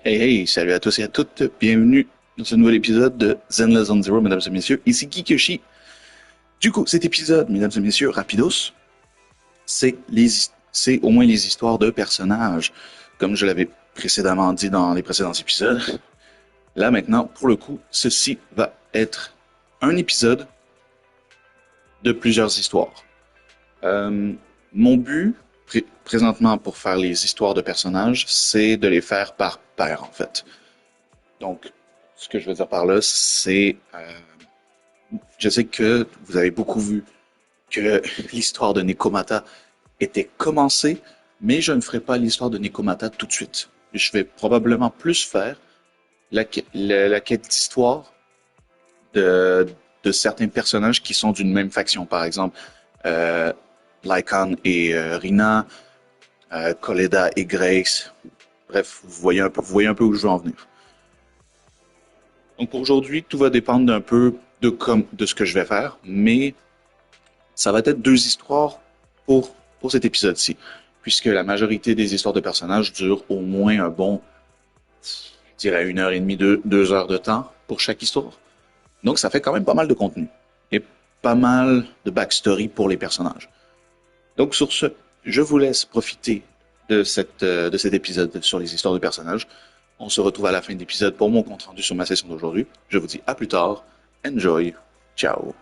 Hey hey, salut à tous et à toutes, bienvenue dans ce nouvel épisode de Zenless on Zero, mesdames et messieurs, ici GeekYoshii. Du coup, cet épisode, mesdames et messieurs, rapidos, c'est les, c'est au moins les histoires de personnages, comme je l'avais précédemment dit dans les précédents épisodes. Là maintenant, pour le coup, ceci va être un épisode de plusieurs histoires. Euh, Mon but, présentement, pour faire les histoires de personnages, c'est de les faire par paire, en fait. Donc, ce que je veux dire par là, c'est, je sais que vous avez beaucoup vu que l'histoire de Nekomata était commencée, mais je ne ferai pas l'histoire de Nekomata tout de suite. Je vais probablement plus faire la quête d'histoire de, de certains personnages qui sont d'une même faction. Par exemple, euh, Lycan et Rina, Koleda et Grace. Bref, vous voyez un peu où je veux en venir. Donc pour aujourd'hui, tout va dépendre d'un peu de ce que je vais faire, mais ça va être deux histoires pour cet épisode-ci, puisque la majorité des histoires de personnages durent au moins un bon, je dirais, une heure et demie, deux heures de temps pour chaque histoire. Donc ça fait quand même pas mal de contenu et pas mal de backstory pour les personnages. Donc sur ce, je vous laisse profiter de cet épisode sur les histoires de personnages. On se retrouve à la fin de l'épisode pour mon compte rendu sur ma session d'aujourd'hui. Je vous dis à plus tard. Enjoy. Ciao.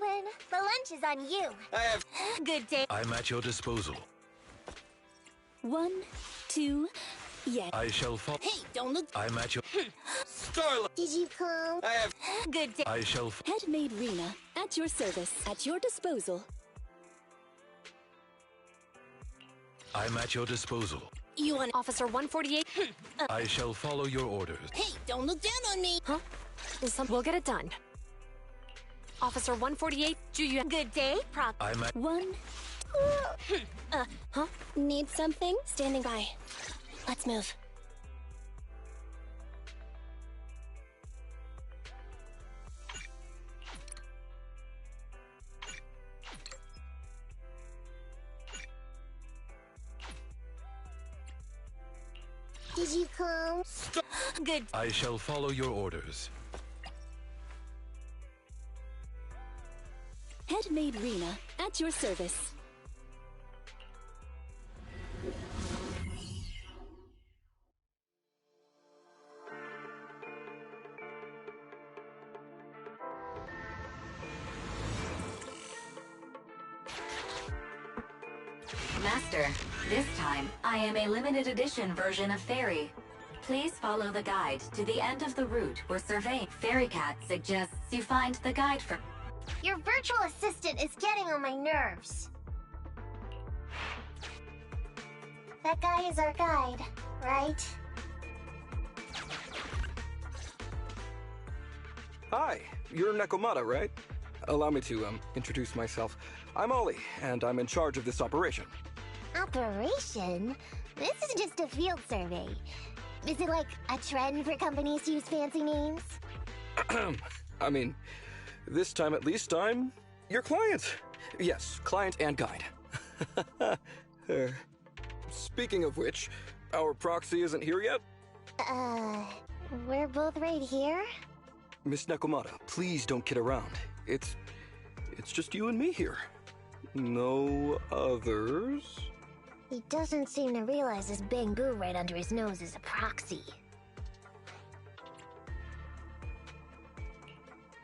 win. The lunch is on you. I have Good day. I'm at your disposal. 1, 2, yes. I shall follow. Hey, don't look. I'm at your. Starlight. Did you come? I have Good day. I shall. Headmaid Rena, at your service, at your disposal. I'm at your disposal. You want Officer 148? I shall follow your orders. Hey, don't look down on me. Huh? We'll get it done. Officer 148, JEU. Good day, Proc. I'm at. 1, Huh? Need something? Standing by. Let's move. Did you come? Good. I shall follow your orders. Headmaid Rena, at your service. Master, this time, I am a limited edition version of Fairy. Please follow the guide to the end of the route we're surveying. Fairy Cat suggests you find the guide for... Your virtual assistant is getting on my nerves. That guy is our guide, right? Hi, you're Nekomata, right? Allow me to, introduce myself. I'm Ollie, and I'm in charge of this operation. Operation? This is just a field survey. Is it like a trend for companies to use fancy names? I mean, this time at least I'm your client. Yes, client and guide. Speaking of which, our proxy isn't here yet? We're both right here? Miss Nekomata, please don't kid around. It's just you and me here. No others? He doesn't seem to realize this bamboo right under his nose is a proxy.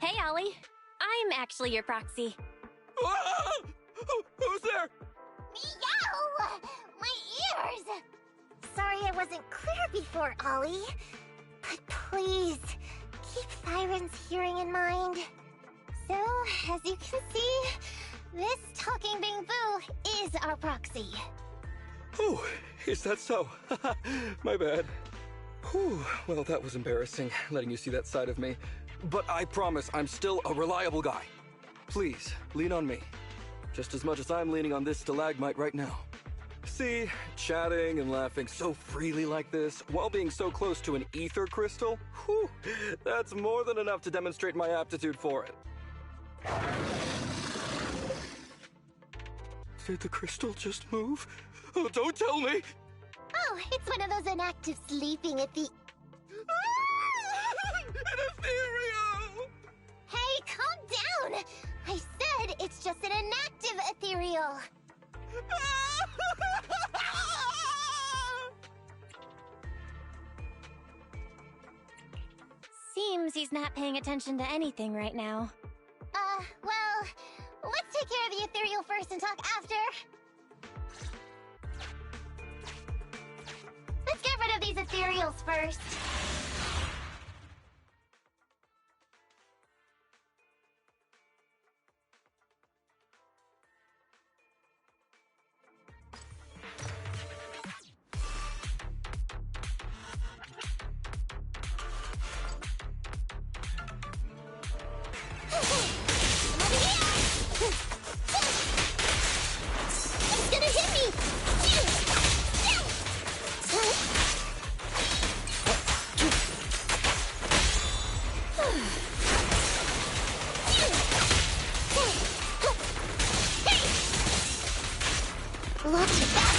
Hey, Ollie. I'm actually your proxy. Ah! Who's there? Meow! My ears! Sorry I wasn't clear before, Ollie. But please, keep Thyron's hearing in mind. So, as you can see, this talking bamboo is our proxy. Oh, is that so? My bad. Whew, well, that was embarrassing, letting you see that side of me. But I promise I'm still a reliable guy. Please, lean on me. Just as much as I'm leaning on this stalagmite right now. See, chatting and laughing so freely like this, while being so close to an ether crystal, whew, that's more than enough to demonstrate my aptitude for it. Did the crystal just move? Oh, don't tell me! Oh, it's one of those inactive sleeping at the... An ethereal! Hey, calm down! I said it's just an inactive ethereal. Seems he's not paying attention to anything right now. Well, let's take care of the ethereal first and talk after. Let's get rid of these ethereals first. It's gonna hit me! Look at that!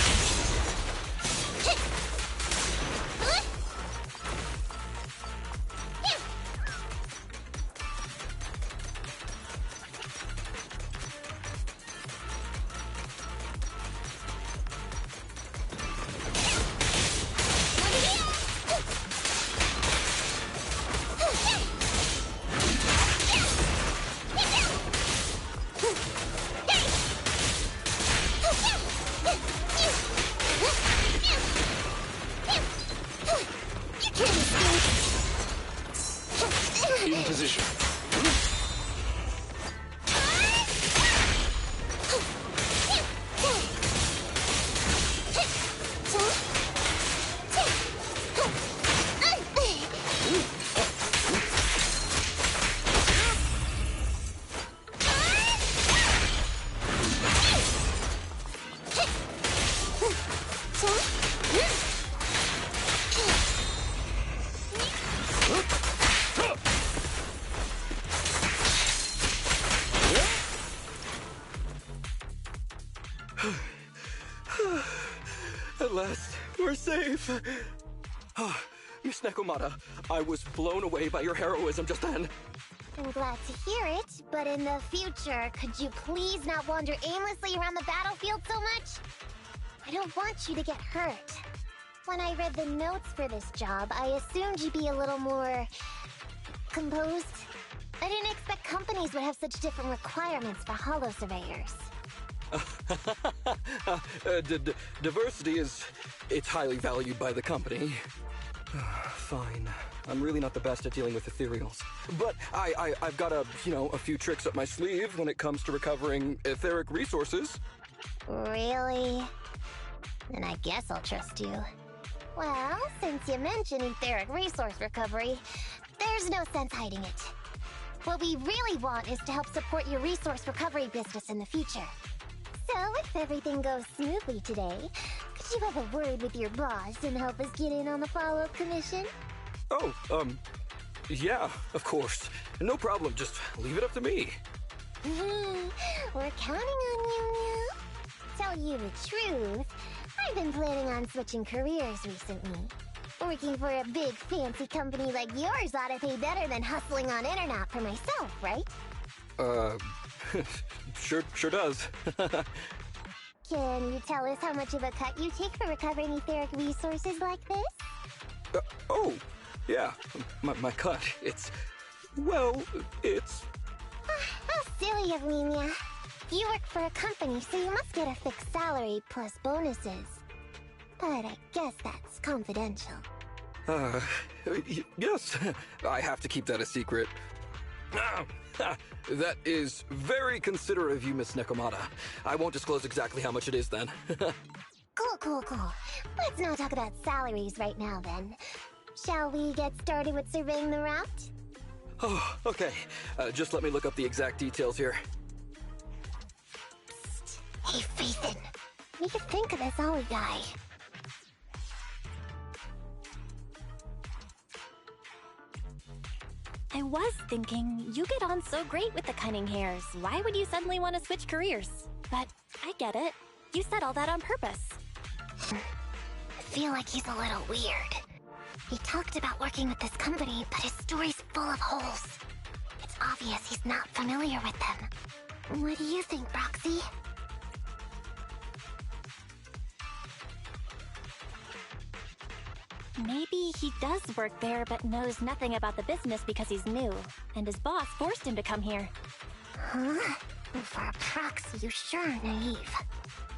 At last, we're safe. Miss Nekomata, I was blown away by your heroism just then. I'm glad to hear it, but in the future, could you please not wander aimlessly around the battlefield so much? I don't want you to get hurt. When I read the notes for this job, I assumed you'd be a little more... composed. I didn't expect companies would have such different requirements for holo surveyors. Diversity it's highly valued by the company. Fine. I'm really not the best at dealing with ethereals. But I've got a few tricks up my sleeve when it comes to recovering etheric resources. Really? Then I guess I'll trust you. Well, since you mentioned etheric resource recovery, there's no sense hiding it. What we really want is to help support your resource recovery business in the future. So, if everything goes smoothly today, could you have a word with your boss and help us get in on the follow-up commission? Oh, yeah, of course. No problem, just leave it up to me. We're counting on you now. Tell you the truth, I've been planning on switching careers recently. Working for a big fancy company like yours ought to pay better than hustling on internet for myself, right? Sure does. Can you tell us how much of a cut you take for recovering etheric resources like this? Oh, yeah, my cut, it's... How silly of me, Mia. You work for a company, so you must get a fixed salary plus bonuses. But I guess that's confidential. Yes, I have to keep that a secret. That is very considerate of you, Miss Nekomata. I won't disclose exactly how much it is then. Cool. Let's not talk about salaries right now then. Shall we get started with surveying the route? Oh, okay. Just let me look up the exact details here. Psst. Hey, Faithin. What do you think of this Ollie guy? I was thinking, you get on so great with the cunning hairs. Why would you suddenly want to switch careers? But I get it. You said all that on purpose. I feel like he's a little weird. He talked about working with this company, but his story's full of holes. It's obvious he's not familiar with them. What do you think, Roxy? Maybe he does work there but knows nothing about the business because he's new, and his boss forced him to come here. Huh? For a proxy, you sure are naive.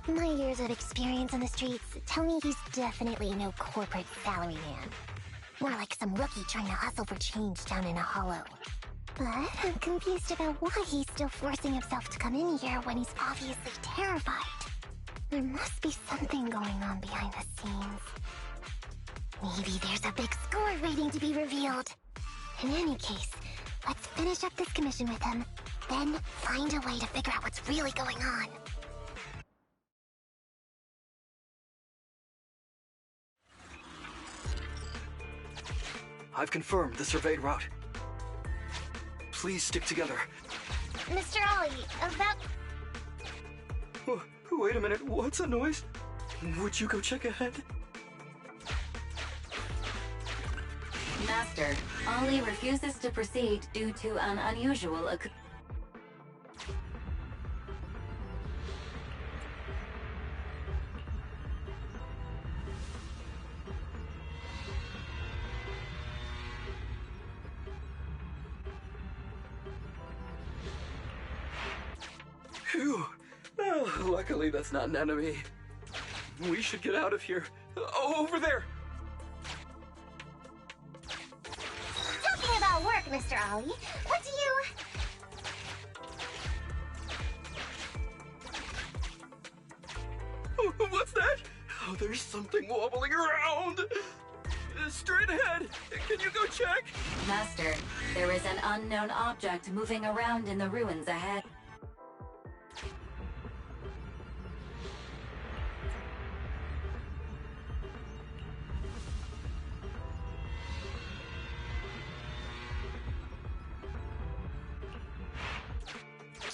My years of experience on the streets tell me he's definitely no corporate salary man. More like some rookie trying to hustle for change down in a hollow. But I'm confused about why he's still forcing himself to come in here when he's obviously terrified. There must be something going on behind the scenes. Maybe there's a big score waiting to be revealed. In any case, let's finish up this commission with him, then find a way to figure out what's really going on. I've confirmed the surveyed route. Please stick together. Mr. Ollie, about... Oh, wait a minute, what's that noise? Would you go check ahead? Master, Ollie refuses to proceed due to an unusual Phew. Well, luckily that's not an enemy. We should get out of here. Oh, over there! Talking about work, Mr. Ollie, what do you... Oh, what's that? Oh, there's something wobbling around! Straight ahead! Can you go check? Master, there is an unknown object moving around in the ruins ahead.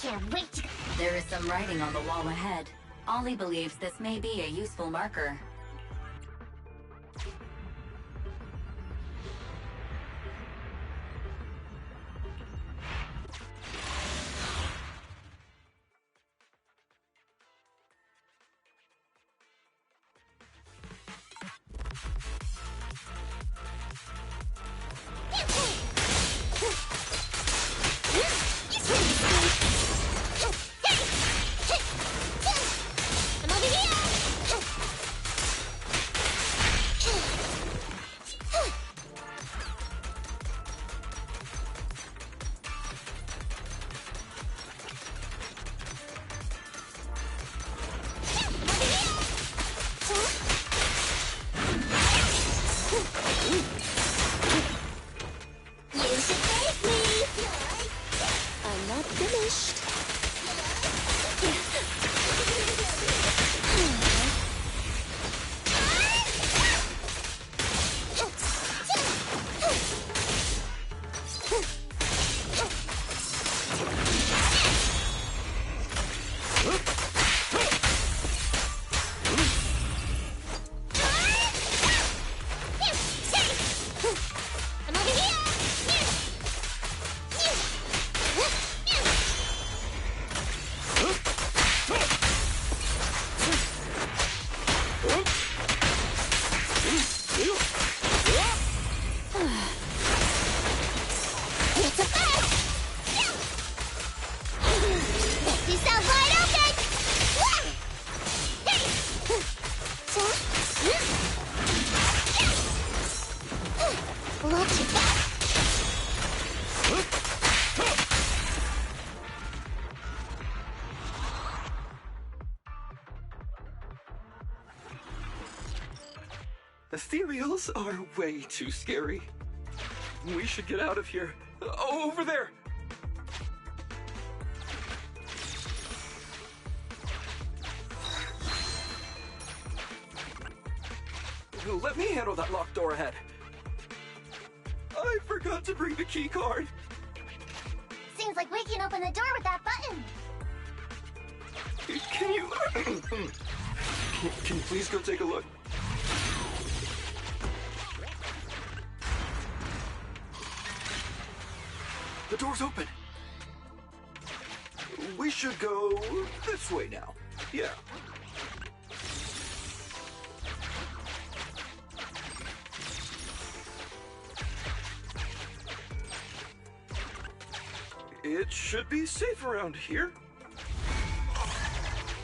Can't wait to... There is some writing on the wall ahead. Ollie believes this may be a useful marker. finished. Ethereals are way too scary. We should get out of here. Over there! Let me handle that locked door ahead. I forgot to bring the key card. Seems like we can open the door with that button. Can you... can you please go take a look? The door's open. We should go this way now. Yeah. It should be safe around here.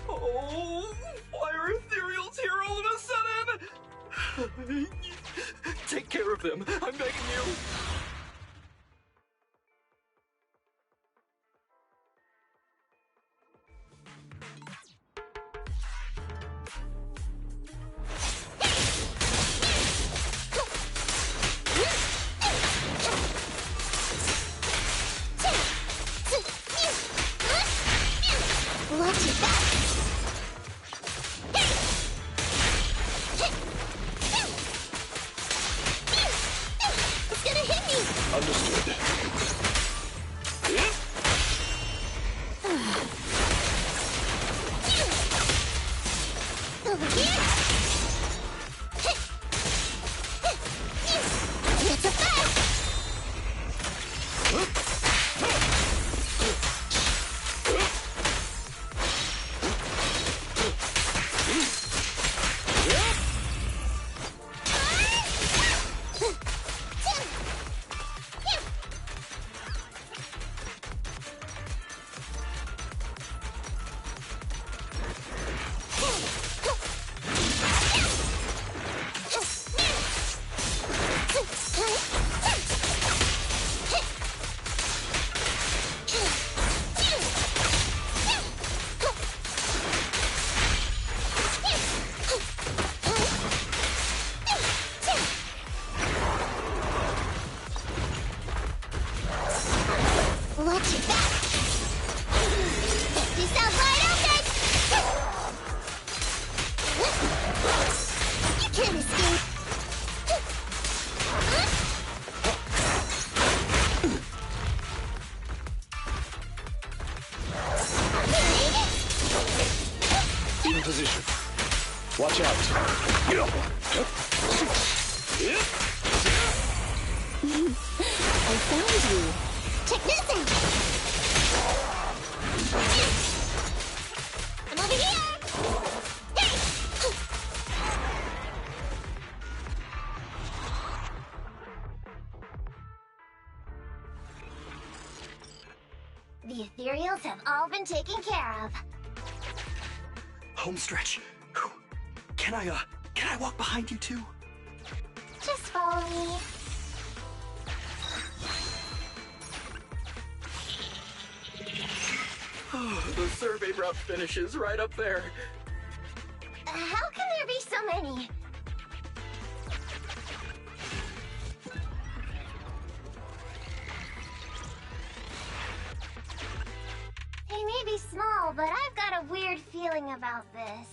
Oh, why are ethereals here all of a sudden? Take care of them, I'm begging you. Position. Watch out. I found you. Check this out. I'm over here. Hey! The ethereals have all been taken care of. Home stretch. Can I walk behind you too? Just follow me. Oh, the survey route finishes right up there. How can there be so many? may be small, but I've got a weird feeling about this.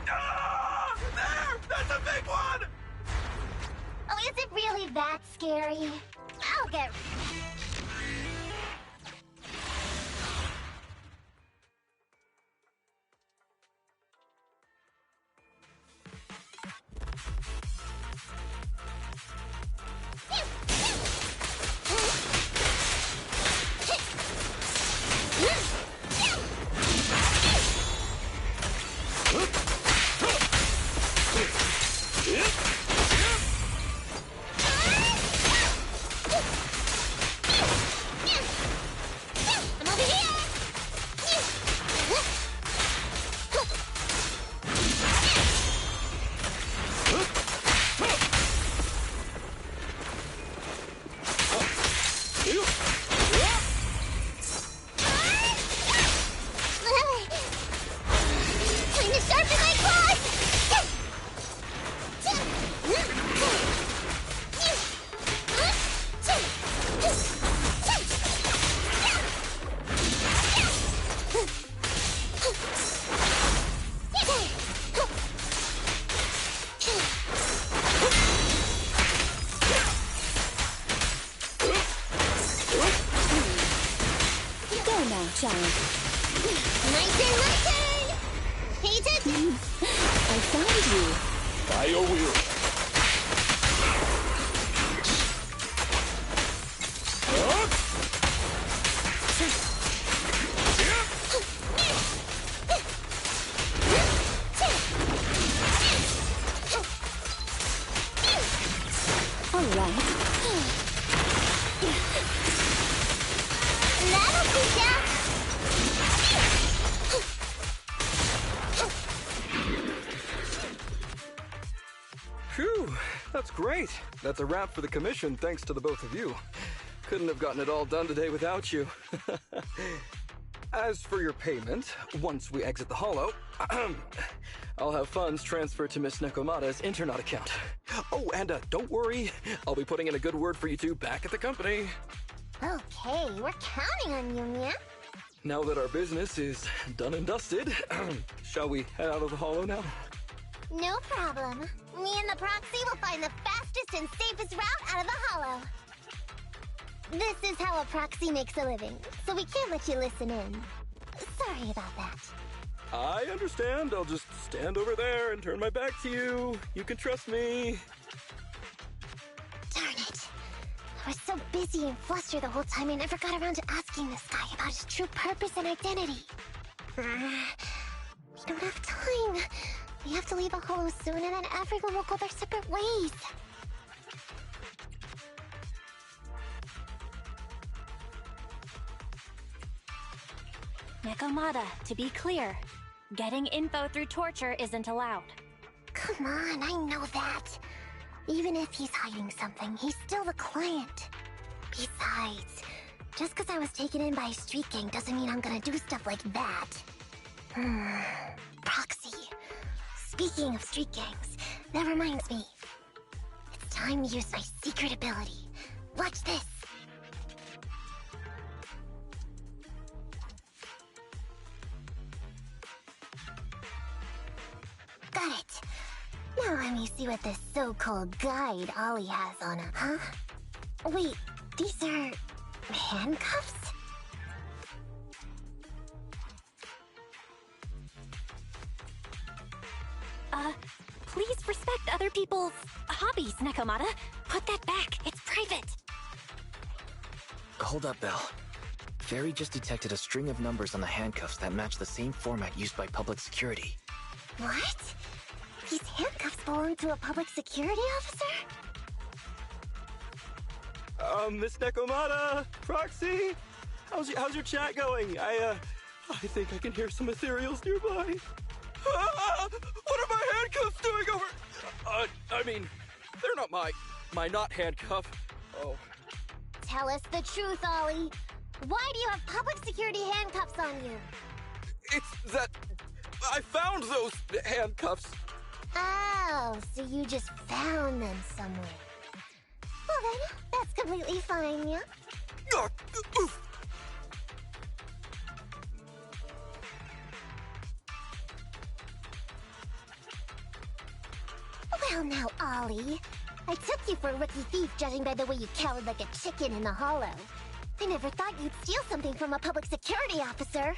Ah! There! That's a big one! Oh, is it really that scary? I'll get... Child. My turn! Pay attention! I found you. By your wheel. All right. That'll teach ya! Phew, that's great. That's a wrap for the commission, thanks to the both of you. Couldn't have gotten it all done today without you. As for your payment, once we exit the hollow, I'll have funds transferred to Miss Nekomata's Internet account. Oh, and don't worry, I'll be putting in a good word for you two back at the company. Okay, we're counting on you, Mia. Now that our business is done and dusted, shall we head out of the hollow now? No problem. Me and the proxy will find the fastest and safest route out of the hollow. This is how a proxy makes a living, so we can't let you listen in. Sorry about that. I understand. I'll just stand over there and turn my back to you. You can trust me. Darn it. I was so busy and flustered the whole time I never got around to asking this guy about his true purpose and identity. We don't have time. We have to leave a hollow soon and then everyone will go their separate ways. Nekomata, to be clear, getting info through torture isn't allowed. Come on, I know that. Even if he's hiding something, he's still the client. Besides, just because I was taken in by a street gang doesn't mean I'm gonna do stuff like that. Proxy. Speaking of street gangs, that reminds me. It's time to use my secret ability. Watch this. Got it. Now let me see what this so-called guide Ollie has on him, huh? Wait, these are... handcuffs? Please respect other people's hobbies, Nekomata. Put that back. It's private. Hold up, Belle. Fairy just detected a string of numbers on the handcuffs that match the same format used by public security. What? These handcuffs belong to a public security officer? Miss Nekomata, Proxy, how's your chat going? I think I can hear some ethereals nearby. What are my handcuffs doing over? I mean, they're not my not handcuff. Oh. Tell us the truth, Ollie. Why do you have public security handcuffs on you? It's that I found those handcuffs. Oh, so you just found them somewhere. Well then, that's completely fine, yeah? you for a rookie thief, judging by the way you cowered like a chicken in the hollow. I never thought you'd steal something from a public security officer.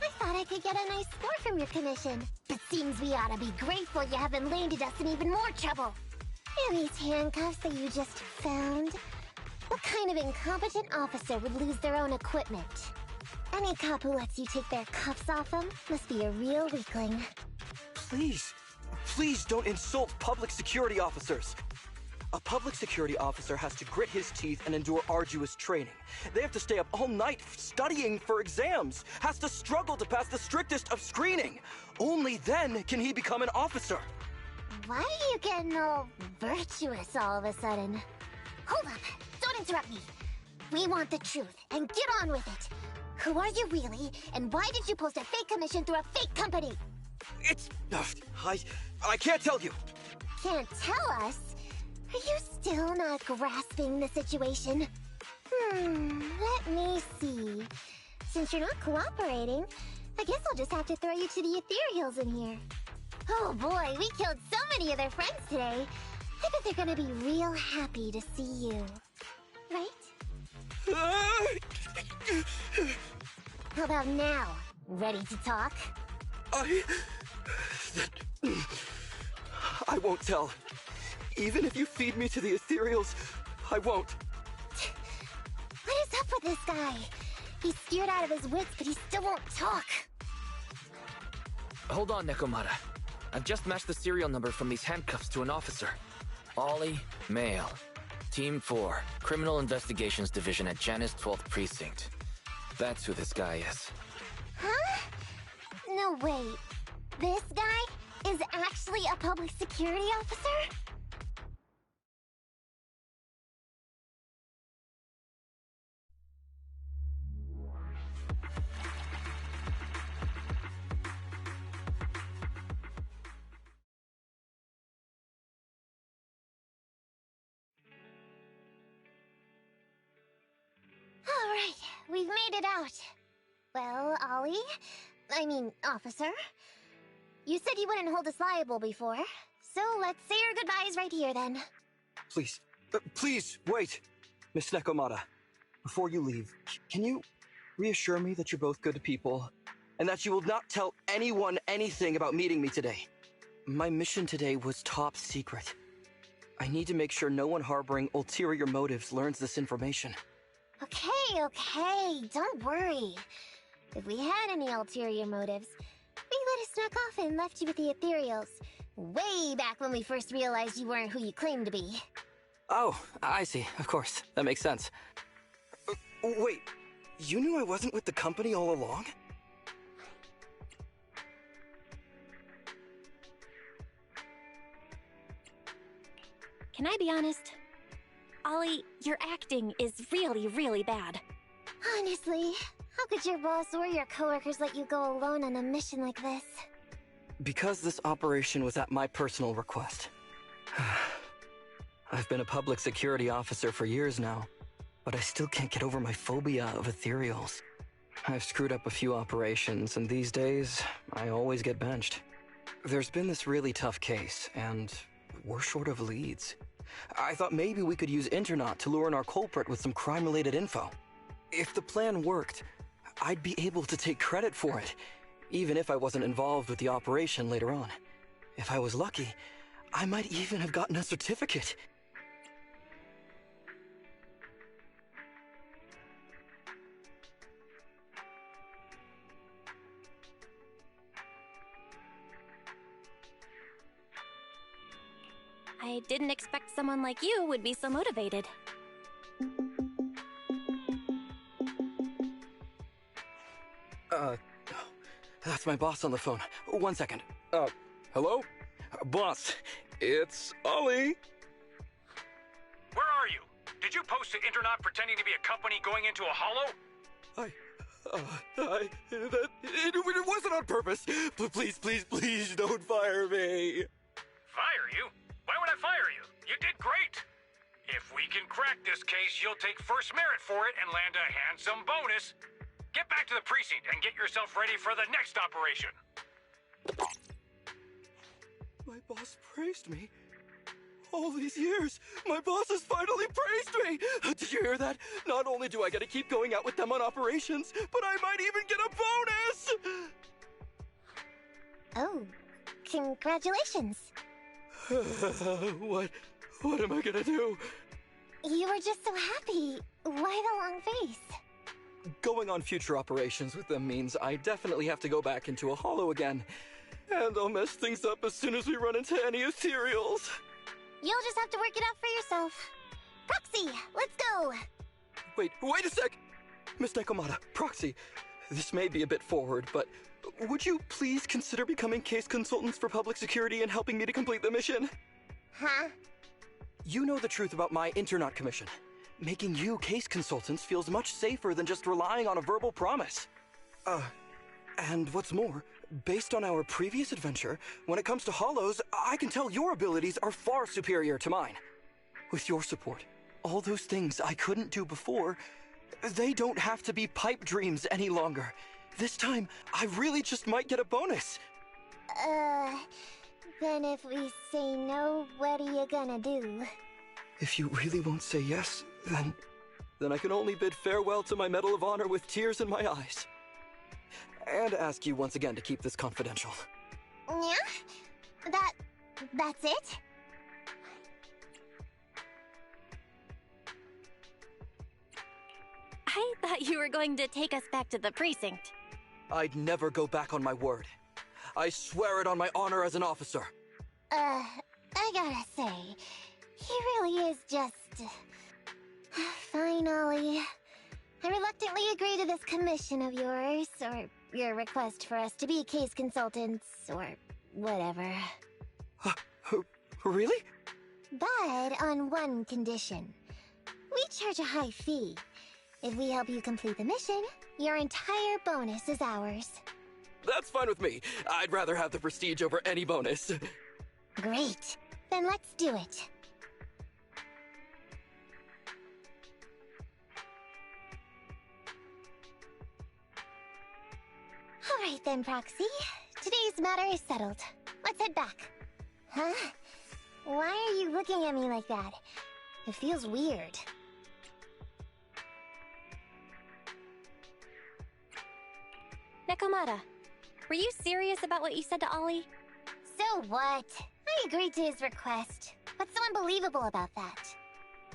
I thought I could get a nice score from your commission, but seems we ought to be grateful you haven't landed us in even more trouble. And these handcuffs that you just found? What kind of incompetent officer would lose their own equipment? Any cop who lets you take their cuffs off them must be a real weakling. Please don't insult public security officers. A public security officer has to grit his teeth and endure arduous training. They have to stay up all night studying for exams, has to struggle to pass the strictest of screening. Only then can he become an officer. Why are you getting all virtuous all of a sudden? Hold up, don't interrupt me. We want the truth, and get on with it. Who are you really, and why did you post a fake commission through a fake company? It's... I can't tell you. Can't tell us? Are you still not grasping the situation? Let me see. Since you're not cooperating, I guess I'll just have to throw you to the ethereals in here. Oh boy, we killed so many of their friends today. I bet they're gonna be real happy to see you. Right? How about now? Ready to talk? I won't tell. Even if you feed me to the ethereals, I won't. What is up with this guy? He's scared out of his wits, but he still won't talk. Hold on, Nekomata. I've just matched the serial number from these handcuffs to an officer. Ollie, male. Team 4, Criminal Investigations Division at Janus 12th Precinct. That's who this guy is. Huh? No, wait. This guy is actually a public security officer? Alright, we've made it out. Well, officer. You said you wouldn't hold us liable before, so let's say our goodbyes right here then. Please, wait. Miss Nekomata, before you leave, can you reassure me that you're both good people, and that you will not tell anyone anything about meeting me today? My mission today was top secret. I need to make sure no one harboring ulterior motives learns this information. Okay, don't worry. If we had any ulterior motives, we would have snuck off and left you with the ethereals. Way back when we first realized you weren't who you claimed to be. Oh, I see. Of course. That makes sense. Wait, you knew I wasn't with the company all along? Can I be honest? Ollie, your acting is really, really bad. Honestly, how could your boss or your coworkers let you go alone on a mission like this? Because this operation was at my personal request. I've been a public security officer for years now, but I still can't get over my phobia of ethereals. I've screwed up a few operations, and these days, I always get benched. There's been this really tough case, and we're short of leads. I thought maybe we could use Internaut to lure in our culprit with some crime-related info. If the plan worked, I'd be able to take credit for it, even if I wasn't involved with the operation later on. If I was lucky, I might even have gotten a certificate. I didn't expect someone like you would be so motivated. That's my boss on the phone. 1 second. Hello? Boss, it's Ollie. Where are you? Did you post to Internaut pretending to be a company going into a hollow? It wasn't on purpose. Please don't fire me. Fire you? Why would I fire you? You did great. If we can crack this case, you'll take first merit for it and land a handsome bonus. Get back to the precinct and get yourself ready for the next operation. My boss praised me. All these years, my bosses finally praised me! Did you hear that? Not only do I get to keep going out with them on operations, but I might even get a bonus! Oh, congratulations. What am I gonna do? You were just so happy. Why the long face? Going on future operations with them means I definitely have to go back into a holo again. And I'll mess things up as soon as we run into any ethereals. You'll just have to work it out for yourself. Proxy, let's go! Wait a sec! Miss Nekomata, Proxy, this may be a bit forward, but would you please consider becoming case consultants for public security and helping me to complete the mission? Huh? You know the truth about my internaut commission. Making you case consultants feels much safer than just relying on a verbal promise. And what's more, based on our previous adventure, when it comes to holos, I can tell your abilities are far superior to mine. With your support, all those things I couldn't do before, they don't have to be pipe dreams any longer. This time, I really just might get a bonus. Then if we say no, what are you gonna do? If you really won't say yes, then I can only bid farewell to my Medal of Honor with tears in my eyes. And ask you once again to keep this confidential. Yeah? That's it? I thought you were going to take us back to the precinct. I'd never go back on my word. I swear it on my honor as an officer. I gotta say, he really is just... Fine, Ollie. I reluctantly agree to this commission of yours, or your request for us to be case consultants, or whatever. Really? But on one condition. We charge a high fee. If we help you complete the mission, your entire bonus is ours. That's fine with me. I'd rather have the prestige over any bonus. Great. Then let's do it. Alright then, Proxy. Today's matter is settled. Let's head back. Huh? Why are you looking at me like that? It feels weird. Nekomata, were you serious about what you said to Ollie? So what? I agreed to his request. What's so unbelievable about that?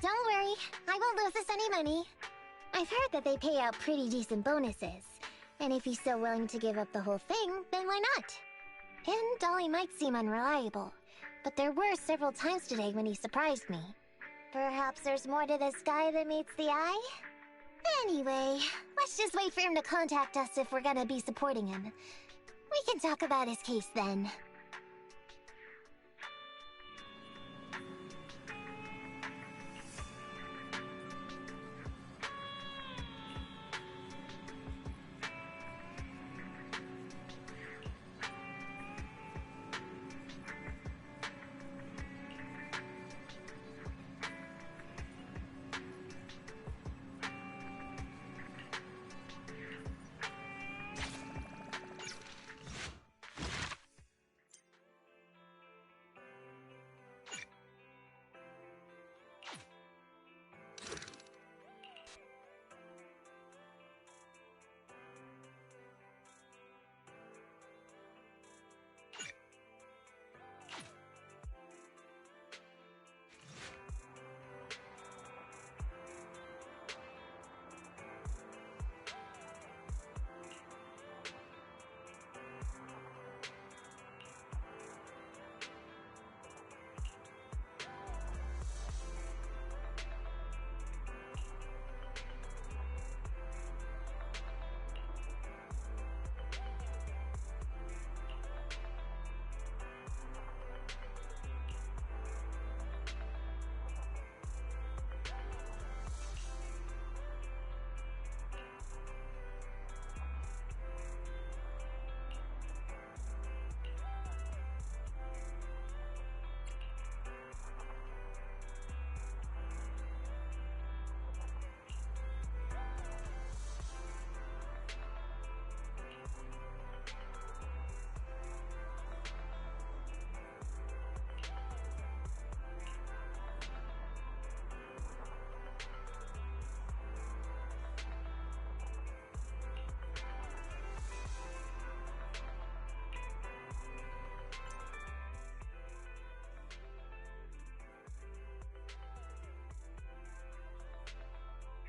Don't worry, I won't lose us any money. I've heard that they pay out pretty decent bonuses. And if he's so willing to give up the whole thing, then why not? And Ollie might seem unreliable, but there were several times today when he surprised me. Perhaps there's more to this guy than meets the eye? Anyway, let's just wait for him to contact us if we're gonna be supporting him. We can talk about his case then.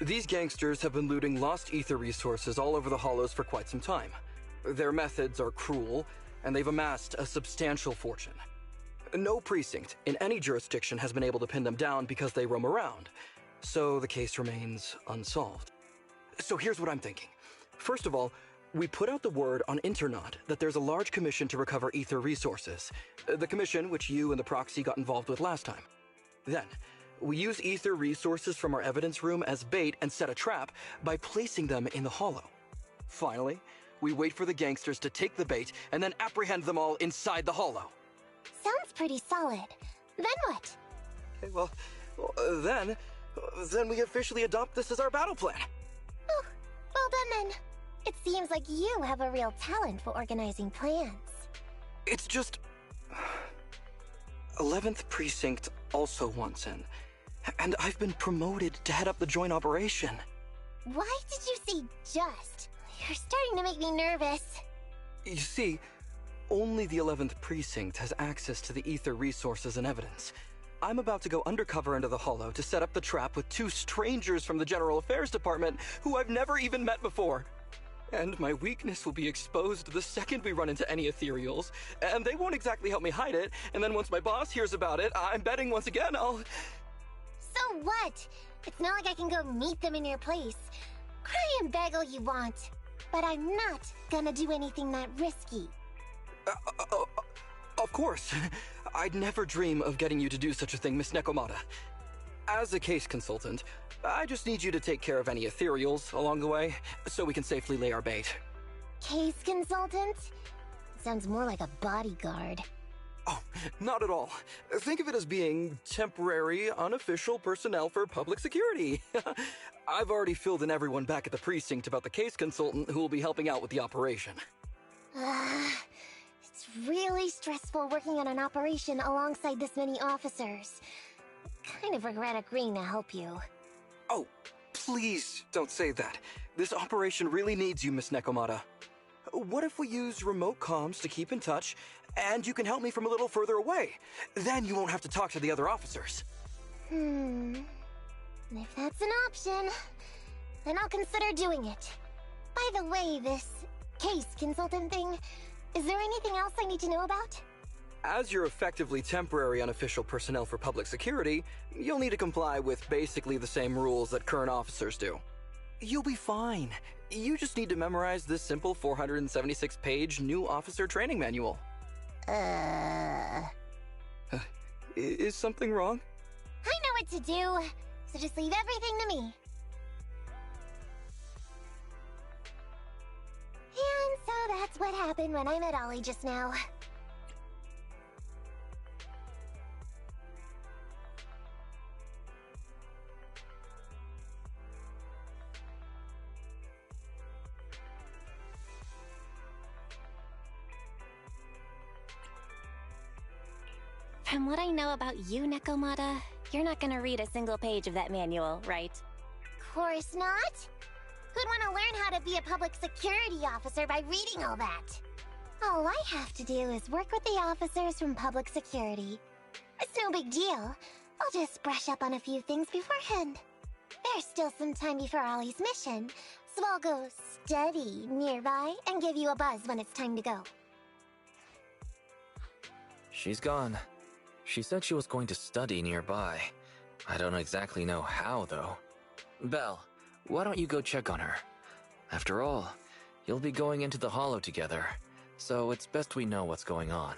These gangsters have been looting lost ether resources all over the hollows for quite some time. Their methods are cruel, and they've amassed a substantial fortune. No precinct in any jurisdiction has been able to pin them down because they roam around, so the case remains unsolved. So here's what I'm thinking. First of all, we put out the word on Internet that there's a large commission to recover ether resources. The commission which you and the proxy got involved with last time. Then, we use ether resources from our evidence room as bait and set a trap by placing them in the hollow. Finally, we wait for the gangsters to take the bait and then apprehend them all inside the hollow. Sounds pretty solid. Then what? Okay, well, then we officially adopt this as our battle plan. Oh, well done then. It seems like you have a real talent for organizing plans. It's just... 11th Precinct also wants in, and I've been promoted to head up the joint operation. Why did you say just? You're starting to make me nervous. You see, only the 11th Precinct has access to the ether resources and evidence. I'm about to go undercover into the hollow to set up the trap with 2 strangers from the General Affairs Department who I've never even met before. And my weakness will be exposed the second we run into any ethereals, and they won't exactly help me hide it, and then once my boss hears about it, I'm betting once again I'll... So what? It's not like I can go meet them in your place. Cry and beg all you want, but I'm not gonna do anything that risky. Of course. I'd never dream of getting you to do such a thing, Miss Nekomata. As a case consultant, I just need you to take care of any ethereals along the way, so we can safely lay our bait. Case consultant? Sounds more like a bodyguard. Oh, not at all. Think of it as being temporary, unofficial personnel for public security. I've already filled in everyone back at the precinct about the case consultant who will be helping out with the operation. It's really stressful working on an operation alongside this many officers. Kind of regret agreeing to help you. Oh, please don't say that. This operation really needs you, Miss Nekomata. What if we use remote comms to keep in touch, and you can help me from a little further away? Then you won't have to talk to the other officers. If that's an option, then I'll consider doing it. By the way, this case consultant thing, is there anything else I need to know about? As you're effectively temporary unofficial personnel for public security, you'll need to comply with basically the same rules that current officers do. You'll be fine. You just need to memorize this simple 476-page new officer training manual. Is something wrong? I know what to do, so just leave everything to me. And so that's what happened when I met Ollie just now. From what I know about you, Nekomata, you're not gonna read a single page of that manual, right? Course not. Who'd want to learn how to be a public security officer by reading all that? All I have to do is work with the officers from public security. It's no big deal. I'll just brush up on a few things beforehand. There's still some time before Ollie's mission, so I'll go study nearby and give you a buzz when it's time to go. She's gone. She said she was going to study nearby. I don't exactly know how, though. Belle, why don't you go check on her? After all, you'll be going into the hollow together, so it's best we know what's going on.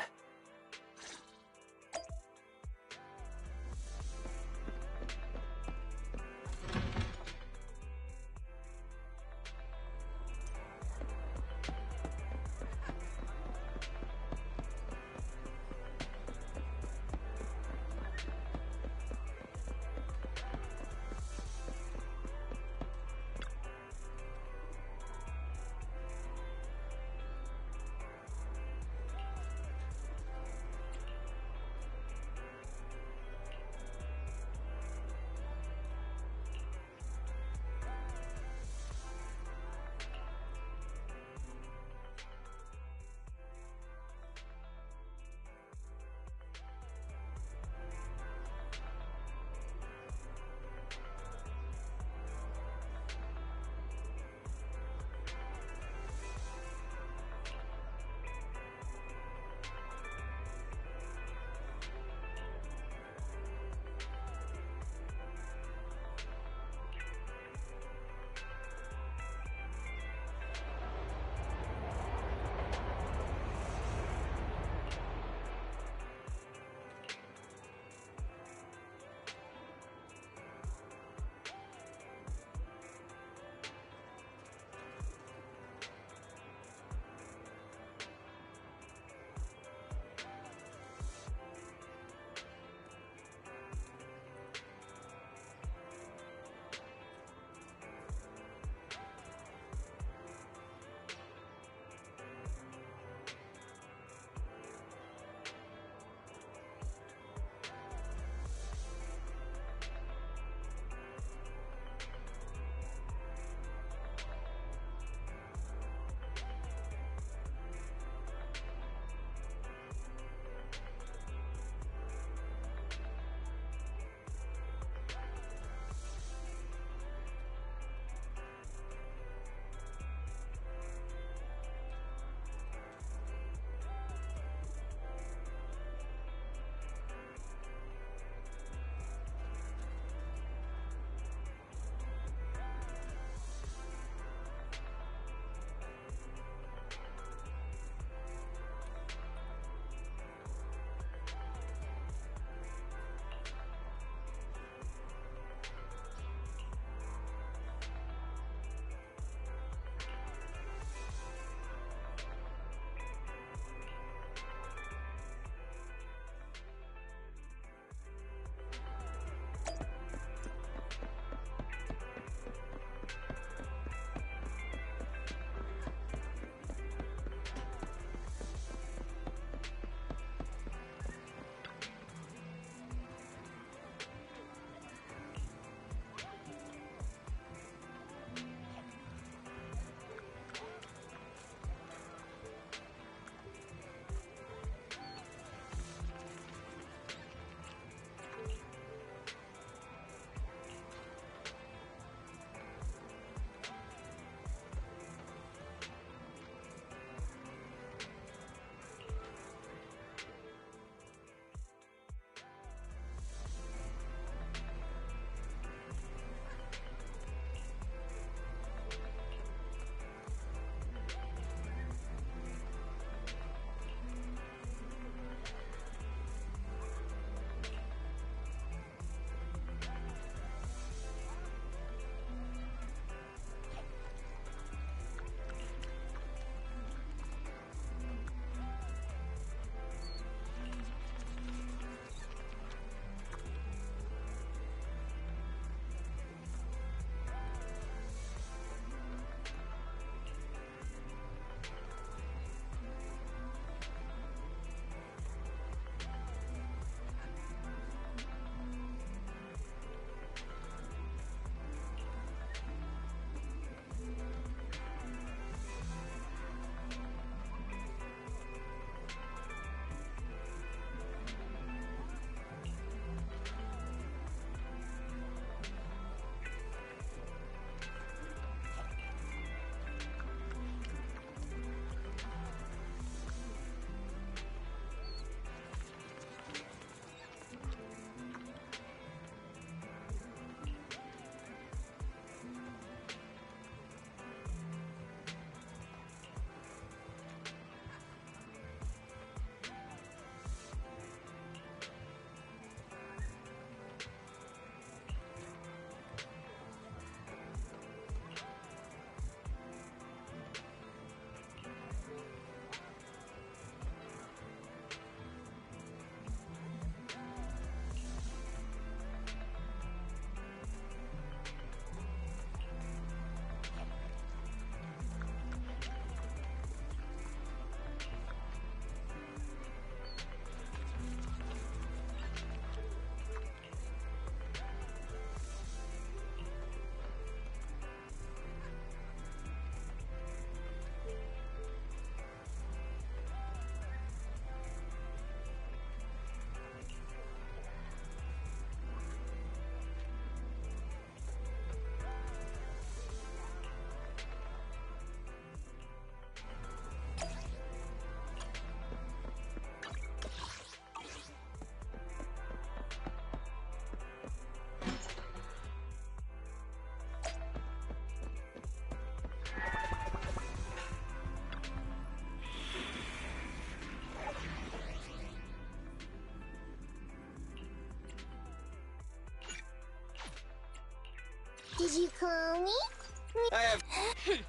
Did you call me?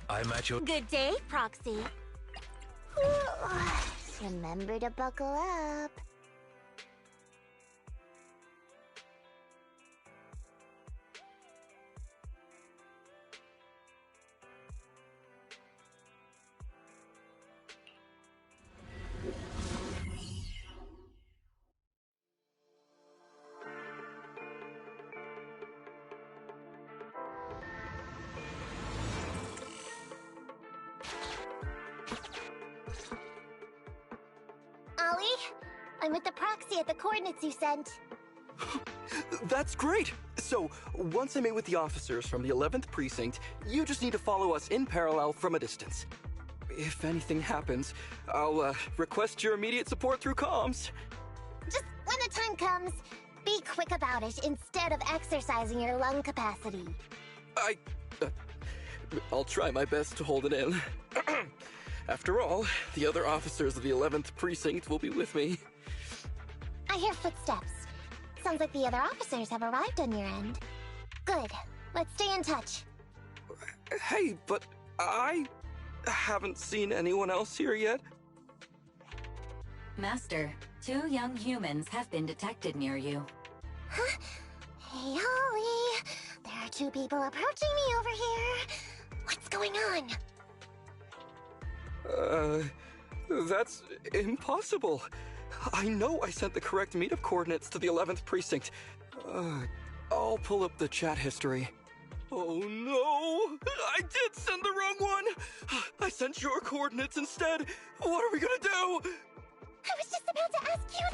I'm at your... Good day, Proxy. Remember to buckle up. Ollie, I'm with the proxy at the coordinates you sent. That's great! So, once I meet with the officers from the 11th Precinct, you just need to follow us in parallel from a distance. If anything happens, I'll request your immediate support through comms. Just when the time comes, be quick about it instead of exercising your lung capacity. I'll try my best to hold it in. After all, the other officers of the 11th Precinct will be with me. I hear footsteps. Sounds like the other officers have arrived on your end. Good. Let's stay in touch. Hey, but I haven't seen anyone else here yet. Master, 2 young humans have been detected near you. Huh? Hey, Ollie. There are 2 people approaching me over here. What's going on? That's impossible. I know I sent the correct meetup coordinates to the 11th Precinct. I'll pull up the chat history. Oh no! I did send the wrong one! I sent your coordinates instead! What are we gonna do? I was just about to ask you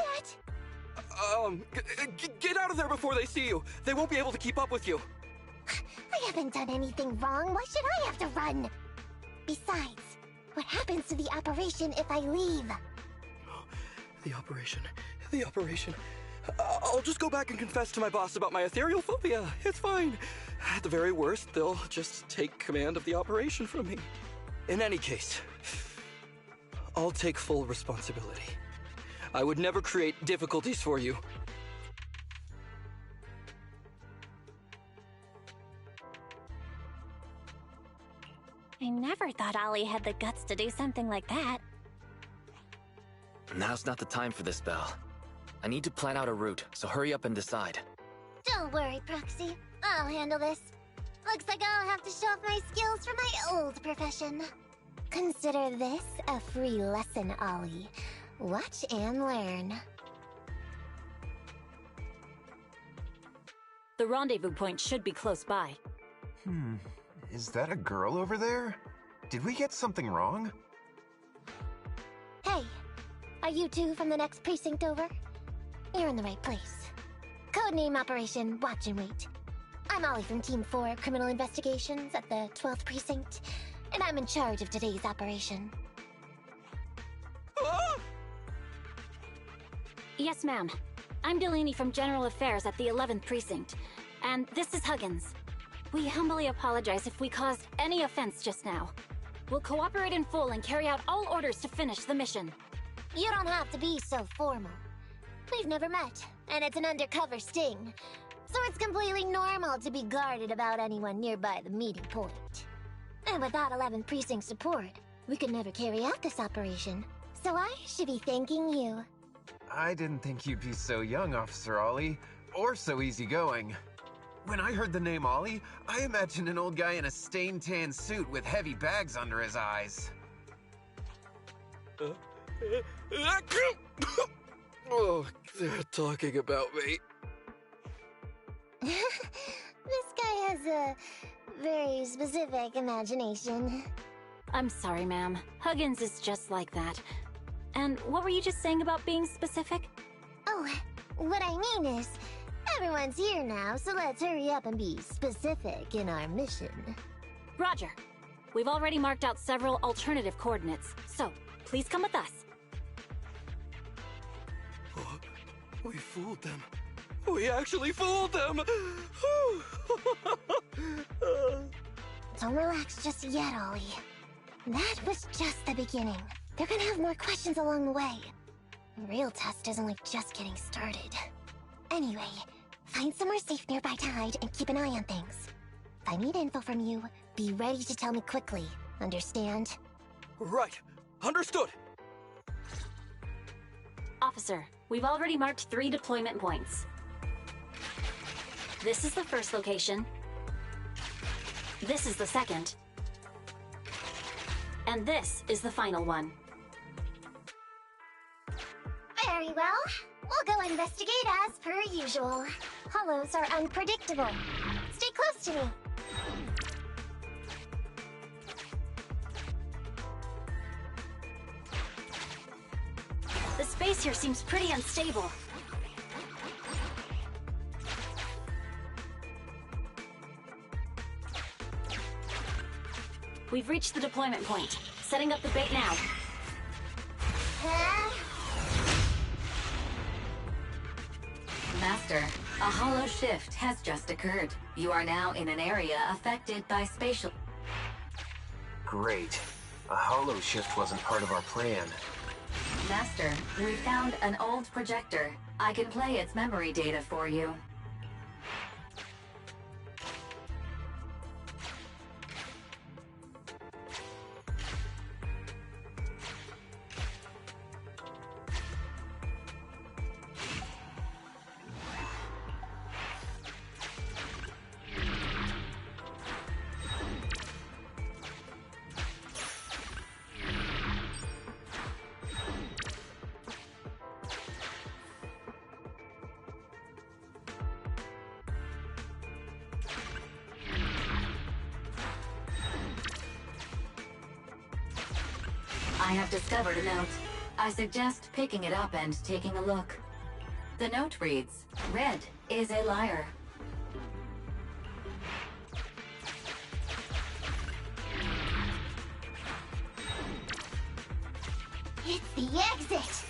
that! Get out of there before they see you! They won't be able to keep up with you! I haven't done anything wrong. Why should I have to run? Besides, what happens to the operation if I leave? The operation. I'll just go back and confess to my boss about my ethereal phobia. It's fine. At the very worst, they'll just take command of the operation from me. In any case, I'll take full responsibility. I would never create difficulties for you. I never thought Ollie had the guts to do something like that. Now's not the time for this, Belle. I need to plan out a route, so hurry up and decide. Don't worry, Proxy. I'll handle this. Looks like I'll have to show off my skills from my old profession. Consider this a free lesson, Ollie. Watch and learn. The rendezvous point should be close by. Is that a girl over there? Did we get something wrong? Hey, are you 2 from the next precinct over? You're in the right place. Codename Operation Watch and Wait. I'm Ollie from Team 4 Criminal Investigations at the 12th Precinct, and I'm in charge of today's operation. Yes, ma'am. I'm Delaney from General Affairs at the 11th Precinct, and this is Huggins. We humbly apologize if we caused any offense just now. We'll cooperate in full and carry out all orders to finish the mission. You don't have to be so formal. We've never met, and it's an undercover sting. So it's completely normal to be guarded about anyone nearby the meeting point. And without 11th Precinct support, we could never carry out this operation. So I should be thanking you. I didn't think you'd be so young, Officer Ollie, or so easygoing. When I heard the name Ollie, I imagined an old guy in a stained tan suit with heavy bags under his eyes. Oh, they're talking about me. This guy has a very specific imagination. I'm sorry, ma'am. Huggins is just like that. And what were you just saying about being specific? Oh, what I mean is, everyone's here now, so let's hurry up and be specific in our mission. Roger. We've already marked out several alternative coordinates, so please come with us. Oh, we fooled them. We actually fooled them! Don't relax just yet, Ollie. That was just the beginning. They're gonna have more questions along the way. The real test is only just getting started. Anyway, find somewhere safe nearby to hide and keep an eye on things. If I need info from you, be ready to tell me quickly. Understand? Right. Understood. Officer, we've already marked 3 deployment points. This is the first location. This is the second. And this is the final one. Very well. We'll go investigate as per usual. Hollows are unpredictable. Stay close to me. The space here seems pretty unstable. We've reached the deployment point. Setting up the bait now. Master, a hollow shift has just occurred. You are now in an area affected by spatial... Great. A hollow shift wasn't part of our plan. Master, we found an old projector. I can play its memory data for you. I have discovered a note. I suggest picking it up and taking a look. The note reads, "Red is a liar." It's the exit!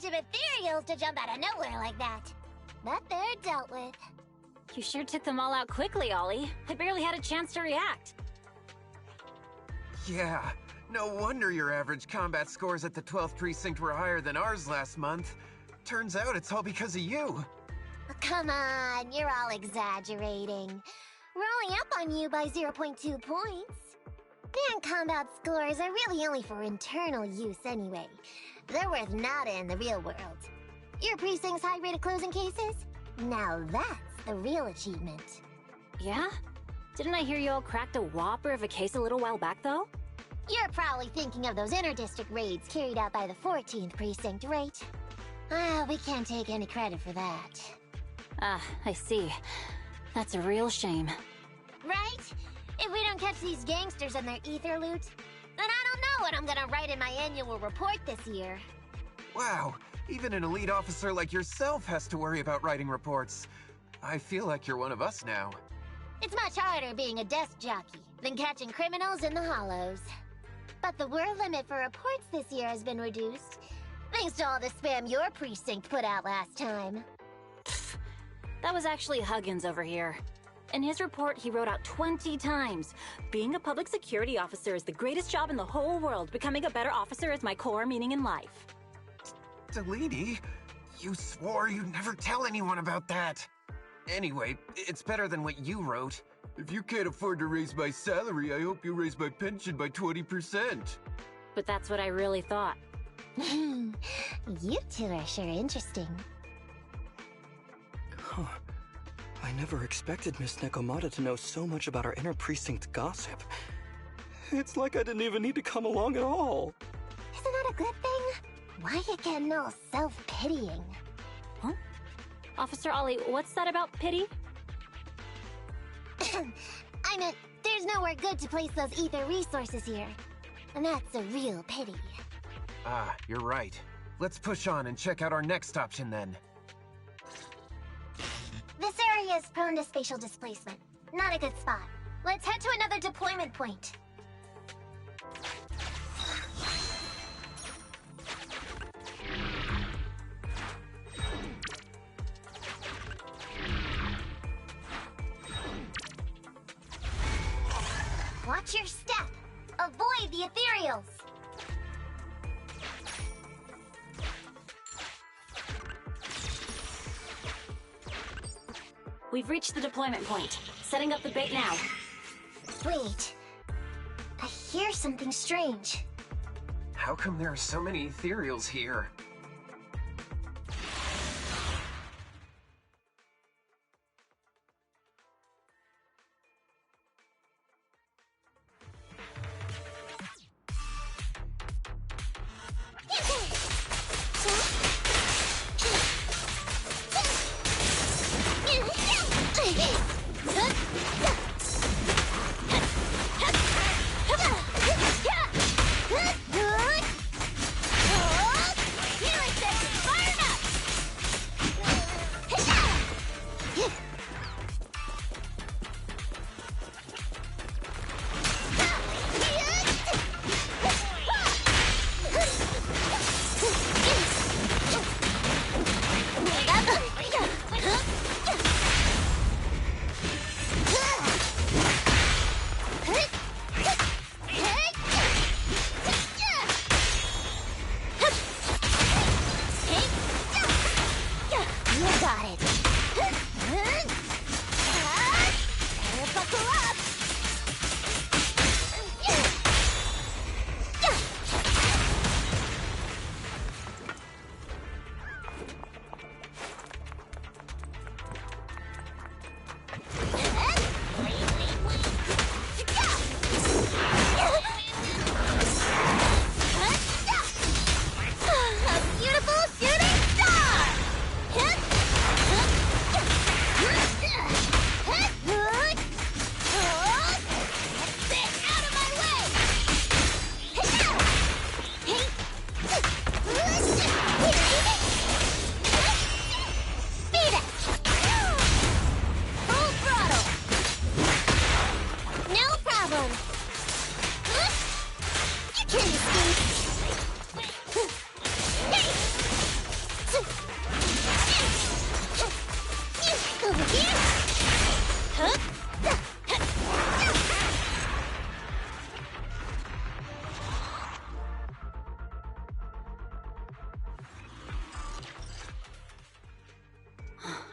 Ethereals to jump out of nowhere like that. But they're dealt with. You sure took them all out quickly, Ollie. I barely had a chance to react. Yeah, no wonder your average combat scores at the 12th precinct were higher than ours last month. Turns out it's all because of you. Oh, come on, you're all exaggerating. We're only up on you by 0.2 points. And combat scores are really only for internal use anyway. They're worth nada in the real world. Your precinct's high rate of closing cases? Now that's the real achievement. Yeah? Didn't I hear you all cracked a whopper of a case a little while back, though? You're probably thinking of those inter-district raids carried out by the 14th precinct, right? Ah, we can't take any credit for that. Ah, I see. That's a real shame. Right? If we don't catch these gangsters and their ether loot, then I don't what I'm gonna write in my annual report this year. Wow, even an elite officer like yourself has to worry about writing reports. I feel like you're one of us now. It's much harder being a desk jockey than catching criminals in the hollows. But the word limit for reports this year has been reduced, thanks to all the spam your precinct put out last time. That was actually Huggins over here. In his report, he wrote out 20 times. Being a public security officer is the greatest job in the whole world. Becoming a better officer is my core meaning in life. Delaney, you swore you'd never tell anyone about that. Anyway, it's better than what you wrote. If you can't afford to raise my salary, I hope you raise my pension by 20%. But that's what I really thought. You two are sure interesting. Huh. I never expected Miss Nekomata to know so much about our inter-precinct gossip. It's like I didn't even need to come along at all. Isn't that a good thing? Why you getting all self-pitying? Huh? Officer Ollie, what's that about pity? I meant, there's nowhere good to place those ether resources here. And that's a real pity. Ah, you're right. Let's push on and check out our next option then. This area is prone to spatial displacement. Not a good spot. Let's head to another deployment point. Watch your step. Avoid the ethereals. We've reached the deployment point. Setting up the bait now. Wait. I hear something strange. How come there are so many ethereals here?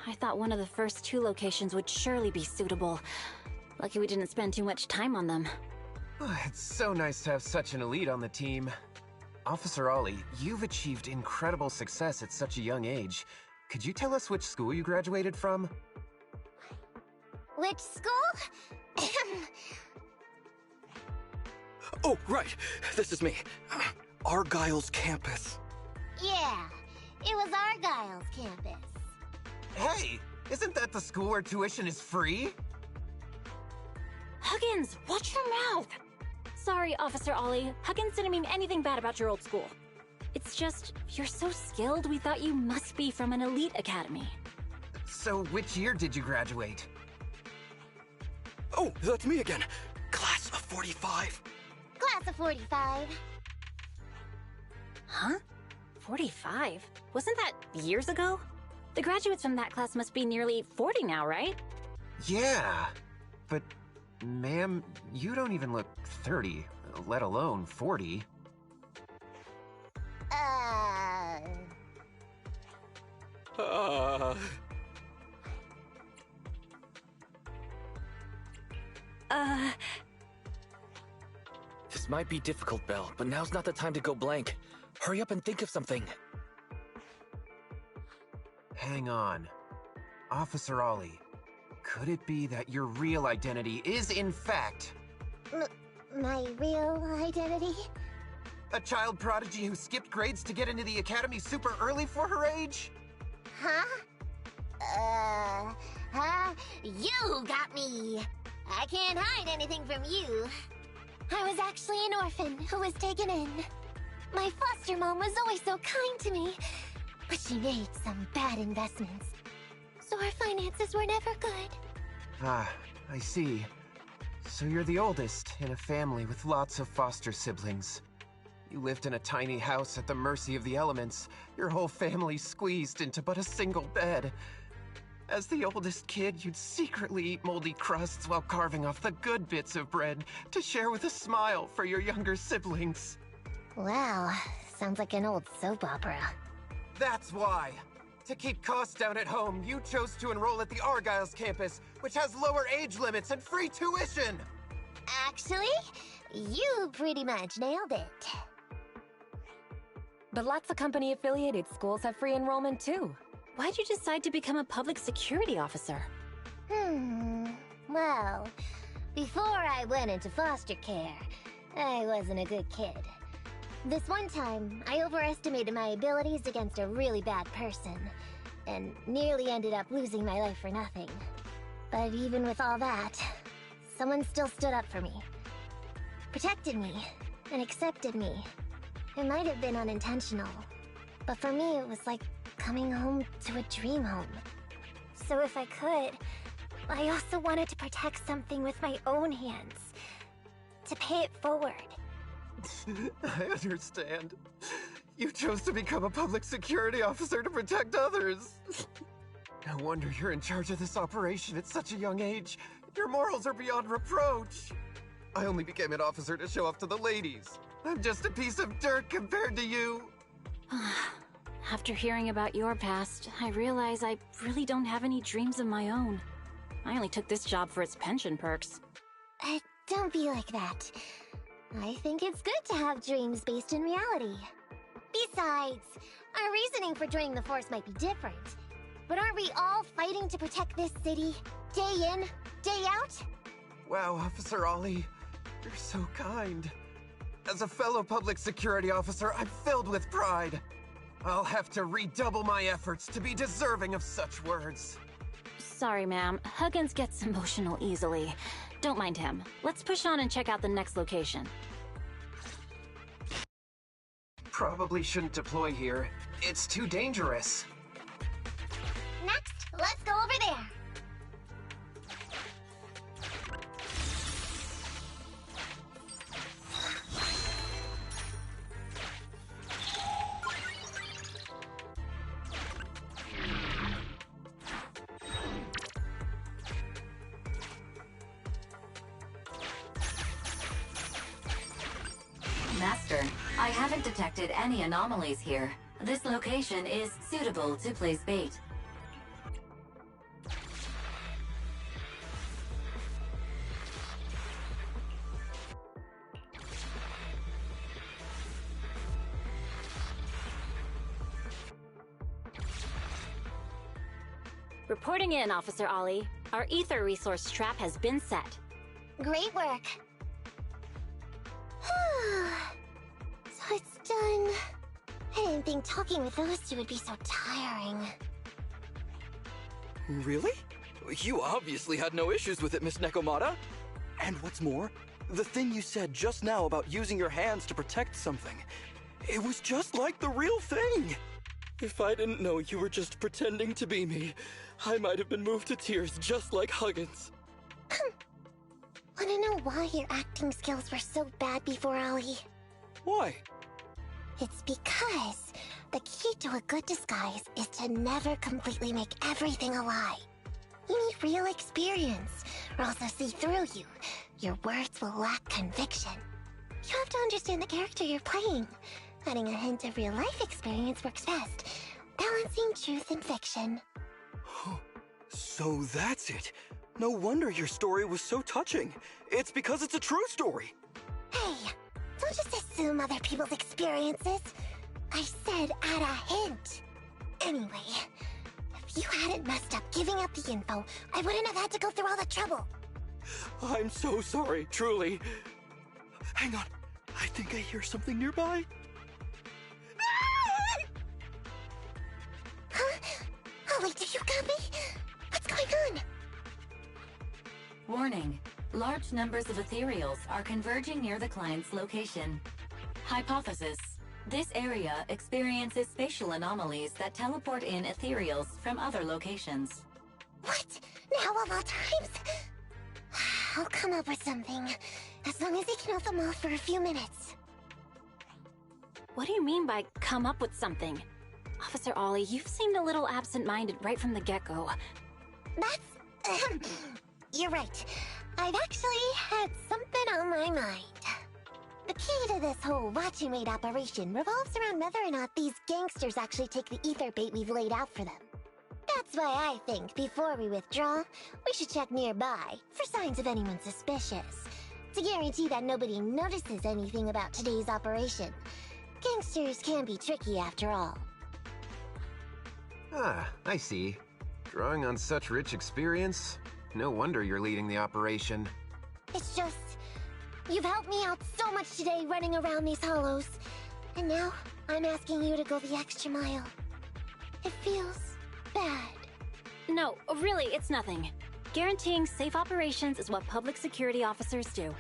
I thought one of the first two locations would surely be suitable. Lucky we didn't spend too much time on them. It's so nice to have such an elite on the team. Officer Ollie, you've achieved incredible success at such a young age. Could you tell us which school you graduated from? Which school? Oh, right. This is me. Argyle's campus. Yeah, it was Argyle's campus. Hey, isn't that the school where tuition is free? Huggins, watch your mouth! Sorry, Officer Ollie. Huggins didn't mean anything bad about your old school. It's just, you're so skilled, we thought you must be from an elite academy. So, which year did you graduate? Oh, that's me again. Class of 45. Class of 45. Huh? 45? Wasn't that years ago? The graduates from that class must be nearly 40 now, right? Yeah, but, ma'am, you don't even look 30, let alone 40. This might be difficult, Belle, but now's not the time to go blank. Hurry up and think of something. Hang on. Officer Ollie, could it be that your real identity is, in fact... My real identity? a child prodigy who skipped grades to get into the academy super early for her age? Huh? You got me! I can't hide anything from you. I was actually an orphan who was taken in. My foster mom was always so kind to me, but she made some bad investments. So our finances were never good. Ah, I see. So you're the oldest in a family with lots of foster siblings. You lived in a tiny house at the mercy of the elements, your whole family squeezed into but a single bed. As the oldest kid, you'd secretly eat moldy crusts while carving off the good bits of bread to share with a smile for your younger siblings. Wow, sounds like an old soap opera. That's why! To keep costs down at home, you chose to enroll at the Argyle's campus, which has lower age limits and free tuition! Actually, you pretty much nailed it. But lots of company-affiliated schools have free enrollment too. Why'd you decide to become a public security officer? Well, before I went into foster care, I wasn't a good kid. This one time, I overestimated my abilities against a really bad person, and nearly ended up losing my life for nothing. But even with all that, someone still stood up for me, protected me, and accepted me. It might have been unintentional, but for me it was like coming home to a dream home. So if I could, I also wanted to protect something with my own hands, to pay it forward. I understand. You chose to become a public security officer to protect others. No wonder you're in charge of this operation at such a young age. Your morals are beyond reproach. I only became an officer to show off to the ladies. I'm just a piece of dirt compared to you. After hearing about your past, I realize I really don't have any dreams of my own. I only took this job for its pension perks. Don't be like that. I think it's good to have dreams based in reality. Besides, our reasoning for joining the Force might be different. But aren't we all fighting to protect this city, day in, day out? Wow, Officer Ollie, you're so kind. As a fellow public security officer, I'm filled with pride. I'll have to redouble my efforts to be deserving of such words. Sorry, ma'am. Huggins gets emotional easily. Don't mind him. Let's push on and check out the next location. Probably shouldn't deploy here. It's too dangerous. Next, let's go over there. Master, I haven't detected any anomalies here. This location is suitable to place bait. Reporting in, Officer Ollie. Our ether resource trap has been set. Great work. So it's done. I didn't think talking with those two would be so tiring. Really? You obviously had no issues with it, Miss Nekomata. And what's more, The thing you said just now about using your hands to protect something, it was just like the real thing. If I didn't know you were just pretending to be me, I might have been moved to tears just like Huggins. Wanna know why your acting skills were so bad before, Ollie? Why? It's because the key to a good disguise is to never completely make everything a lie. You need real experience, or else they'll see through you. Your words will lack conviction. You have to understand the character you're playing. Adding a hint of real-life experience works best, balancing truth and fiction. So that's it. No wonder your story was so touching. It's because it's a true story. Hey, don't just assume other people's experiences. I said add a hint. Anyway, if you hadn't messed up giving up the info, I wouldn't have had to go through all the trouble. I'm so sorry, truly. Hang on, I think I hear something nearby. Huh? Ollie, do you got me? What's going on? Warning. Large numbers of ethereals are converging near the client's location. Hypothesis. This area experiences spatial anomalies that teleport in ethereals from other locations. What? Now of all times? I'll come up with something, as long as he can hold them off for a few minutes. What do you mean by come up with something? Officer Ollie, you've seemed a little absent-minded right from the get-go. That's... You're right. I've actually had something on my mind. The key to this whole watch and wait operation revolves around whether or not these gangsters actually take the ether bait we've laid out for them. That's why I think, before we withdraw, we should check nearby for signs of anyone suspicious, to guarantee that nobody notices anything about today's operation. Gangsters can be tricky after all. Ah, I see. Drawing on such rich experience, no wonder you're leading the operation. It's just... You've helped me out so much today running around these hollows. And now, I'm asking you to go the extra mile. It feels... bad. No, really, it's nothing. Guaranteeing safe operations is what public security officers do.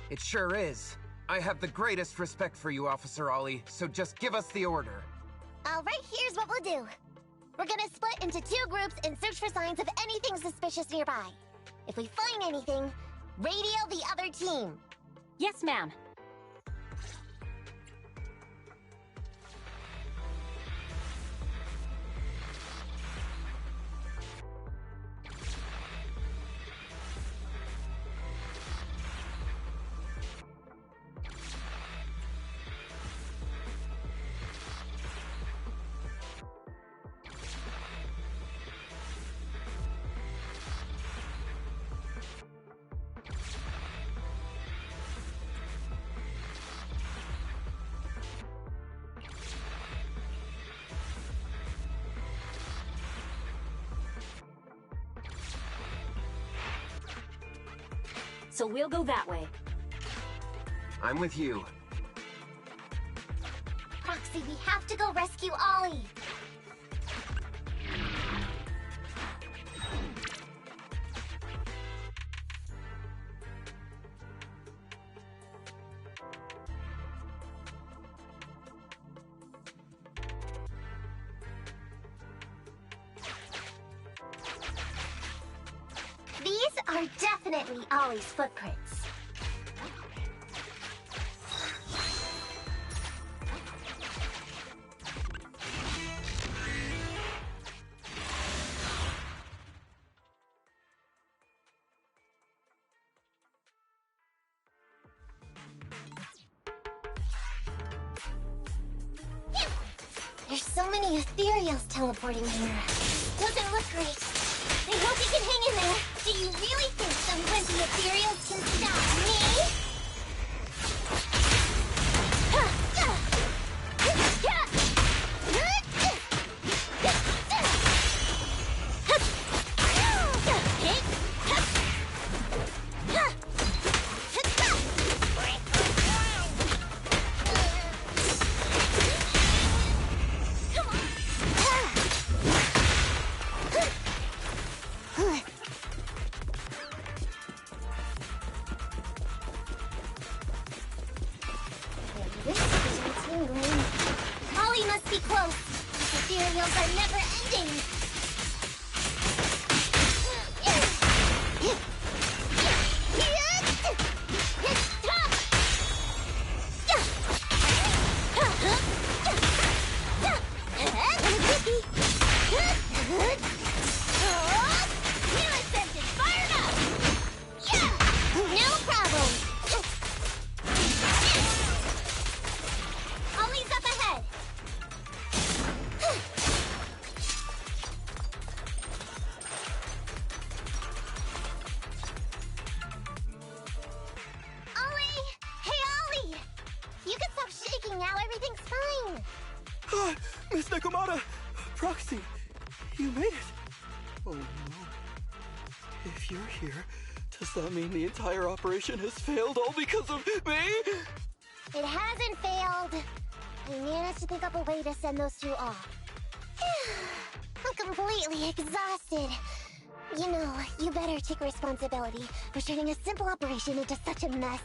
It sure is. I have the greatest respect for you, Officer Ollie, so just give us the order. Alright, here's what we'll do. We're gonna split into 2 groups and search for signs of anything suspicious nearby. If we find anything, radio the other team. Yes, ma'am. So we'll go that way. I'm with you. Proxy, we have to go rescue Ollie. These are definitely Ollie's footprints. There's so many ethereals teleporting here. Doesn't look great. I hope you can hang in there. Do you really think some 20 ethereals can stop me? New ascension fired up! Yeah! No problem! Ollie's up ahead! Ollie! Hey, Ollie! You can stop shaking now, everything's fine! Miss Nekomata! Proxy! You made it! Oh no. If you're here, does that mean the entire operation has failed all because of me? It hasn't failed. I managed to think up a way to send those two off. I'm completely exhausted. You know, you better take responsibility for turning a simple operation into such a mess.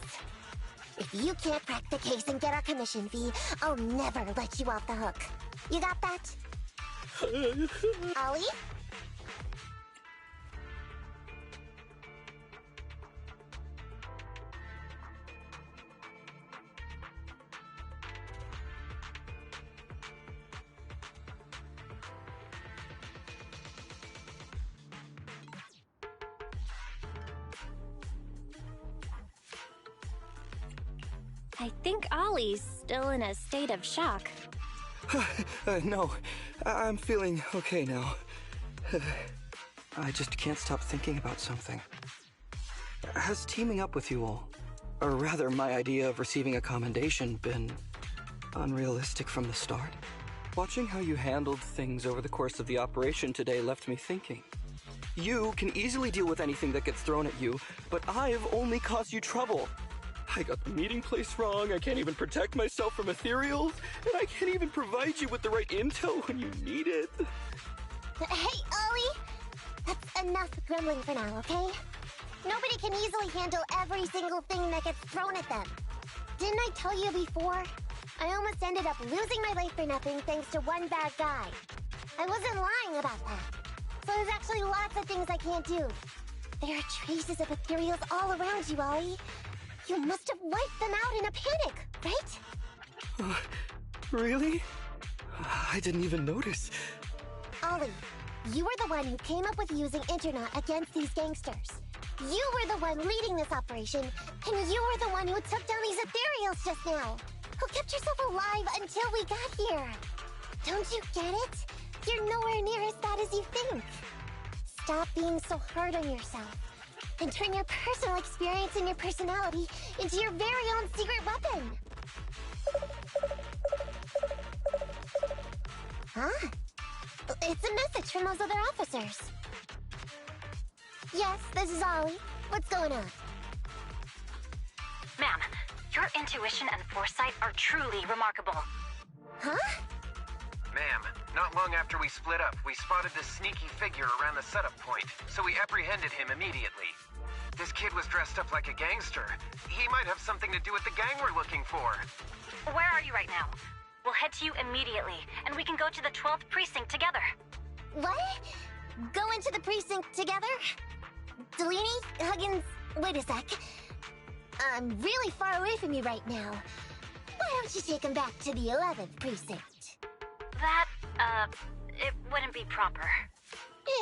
If you can't crack the case and get our commission fee, I'll never let you off the hook. You got that? Ollie? I think Ollie's still in a state of shock. No, I'm feeling okay now. I just can't stop thinking about something. Has teaming up with you all, or rather my idea of receiving a commendation, been unrealistic from the start? Watching how you handled things over the course of the operation today left me thinking. You can easily deal with anything that gets thrown at you, but I've only caused you trouble. I got the meeting place wrong, I can't even protect myself from ethereals, and I can't even provide you with the right intel when you need it. Hey, Ollie! That's enough grumbling for now, okay? Nobody can easily handle every single thing that gets thrown at them. Didn't I tell you before? I almost ended up losing my life for nothing thanks to one bad guy. I wasn't lying about that. So there's actually lots of things I can't do. There are traces of ethereals all around you, Ollie. You must have wiped them out in a panic, right? Really? I didn't even notice. Ollie, you were the one who came up with using Internet against these gangsters. You were the one leading this operation, and you were the one who took down these ethereals just now. Who kept yourself alive until we got here. Don't you get it? You're nowhere near as bad as you think. Stop being so hard on yourself. And turn your personal experience and your personality into your very own secret weapon. Huh? It's a message from those other officers. Yes, this is Ollie. What's going on? Ma'am, your intuition and foresight are truly remarkable. Huh? Ma'am, not long after we split up, we spotted this sneaky figure around the setup point, so we apprehended him immediately. This kid was dressed up like a gangster. He might have something to do with the gang we're looking for. Where are you right now? We'll head to you immediately, and we can go to the 12th precinct together. What? Go into the precinct together? Delaney? Huggins? Wait a sec. I'm really far away from you right now. Why don't you take him back to the 11th precinct? That, it wouldn't be proper.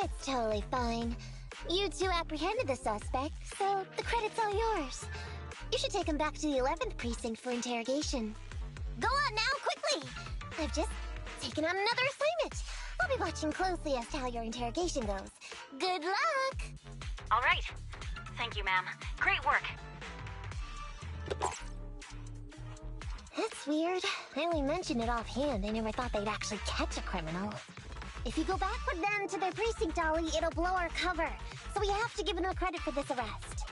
It's totally fine. You two apprehended the suspect, so the credit's all yours. You should take him back to the 11th precinct for interrogation. Go on now, quickly! I've just taken on another assignment. I'll be watching closely as to how your interrogation goes. Good luck! All right. Thank you, ma'am. Great work. That's weird. I only mentioned it offhand. I never thought they'd actually catch a criminal. If you go back with them to their precinct, Ollie, it'll blow our cover. So we have to give them credit for this arrest.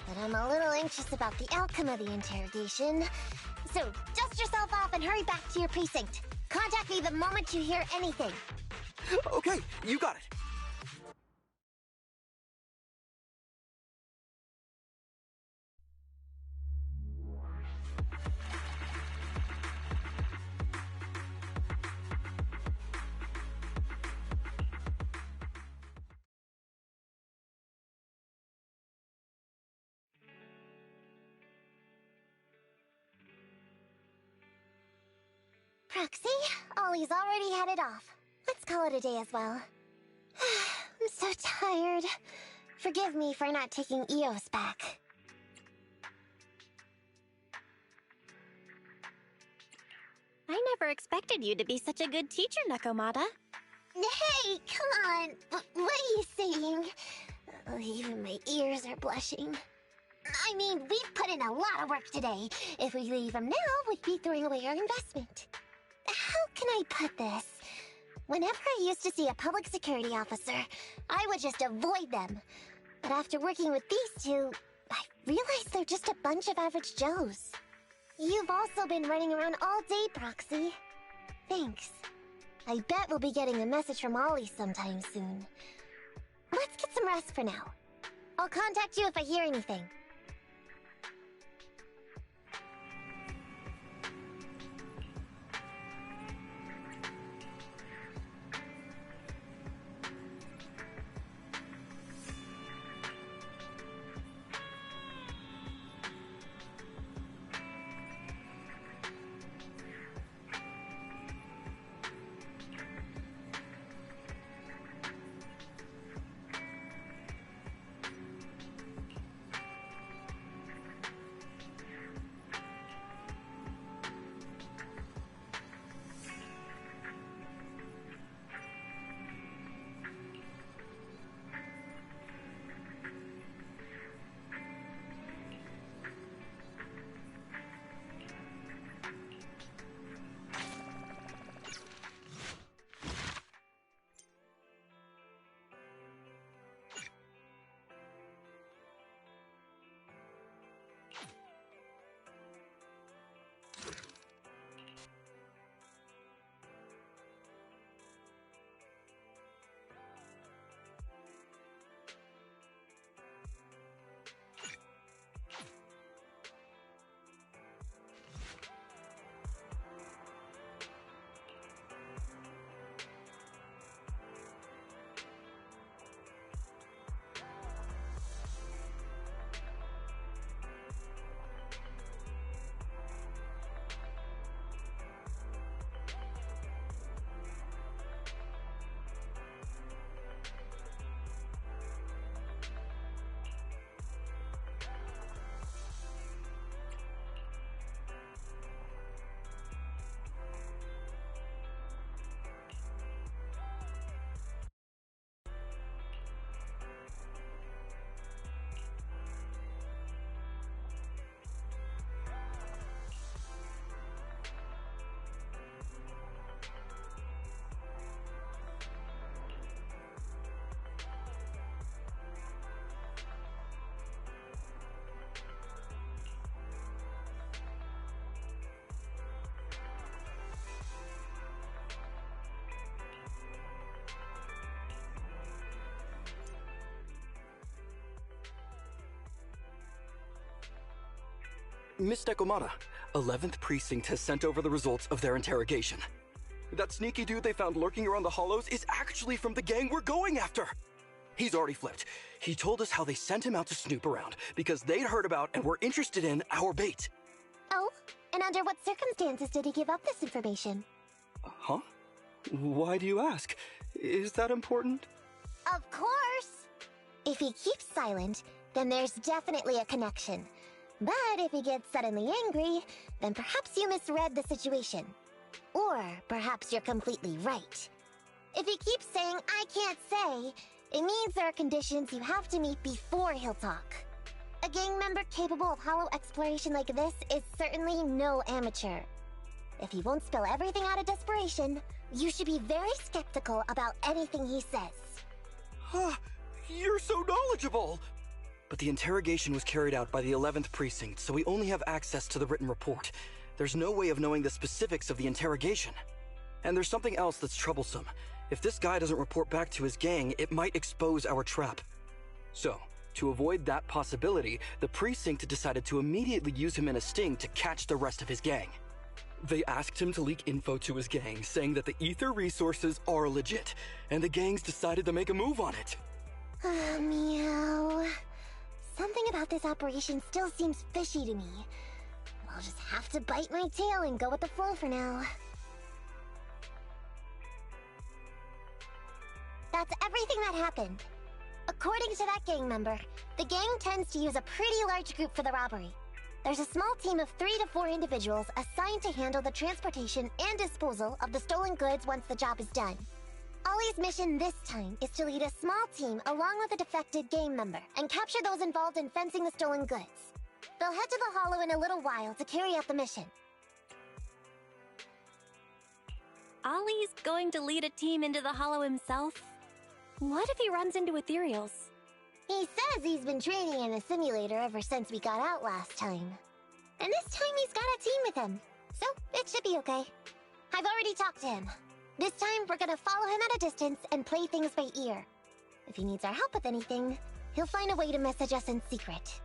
But I'm a little anxious about the outcome of the interrogation. So dust yourself off and hurry back to your precinct. Contact me the moment you hear anything. Okay, you got it. Proxy, Ollie's already headed off. Let's call it a day as well. so tired. Forgive me for not taking EOS back. I never expected you to be such a good teacher, Nakomata. Hey, come on. What are you saying? Even my ears are blushing. I mean, we've put in a lot of work today. If we leave them now, we'd be throwing away our investment. How can I put this? Whenever I used to see a public security officer, I would just avoid them. But after working with these two, I realized they're just a bunch of average Joes. You've also been running around all day, Proxy. Thanks. I bet we'll be getting a message from Ollie sometime soon. Let's get some rest for now. I'll contact you if I hear anything. Miss Nakomata, 11th Precinct has sent over the results of their interrogation. That sneaky dude they found lurking around the hollows is actually from the gang we're going after! He's already flipped. He told us how they sent him out to snoop around because they'd heard about and were interested in our bait. Oh? And under what circumstances did he give up this information? Huh? Why do you ask? Is that important? Of course! If he keeps silent, then there's definitely a connection. But if he gets suddenly angry, then perhaps you misread the situation. Or perhaps you're completely right. If he keeps saying, "I can't say," it means there are conditions you have to meet before he'll talk. A gang member capable of hollow exploration like this is certainly no amateur. If he won't spill everything out of desperation, you should be very skeptical about anything he says. You're so knowledgeable! But the interrogation was carried out by the 11th Precinct, so we only have access to the written report. There's no way of knowing the specifics of the interrogation. And there's something else that's troublesome. If this guy doesn't report back to his gang, it might expose our trap. So, to avoid that possibility, the Precinct decided to immediately use him in a sting to catch the rest of his gang. They asked him to leak info to his gang, saying that the ether resources are legit, and the gangs decided to make a move on it. Meow. Something about this operation still seems fishy to me. I'll just have to bite my tail and go with the flow for now. That's everything that happened. According to that gang member, the gang tends to use a pretty large group for the robbery. There's a small team of 3 to 4 individuals assigned to handle the transportation and disposal of the stolen goods once the job is done. Ollie's mission this time is to lead a small team along with a defected gang member and capture those involved in fencing the stolen goods. They'll head to the hollow in a little while to carry out the mission. Ollie's going to lead a team into the hollow himself? What if he runs into ethereals? He says he's been training in a simulator ever since we got out last time. And this time he's got a team with him, so it should be okay. I've already talked to him. This time we're gonna follow him at a distance and play things by ear. If he needs our help with anything, he'll find a way to message us in secret.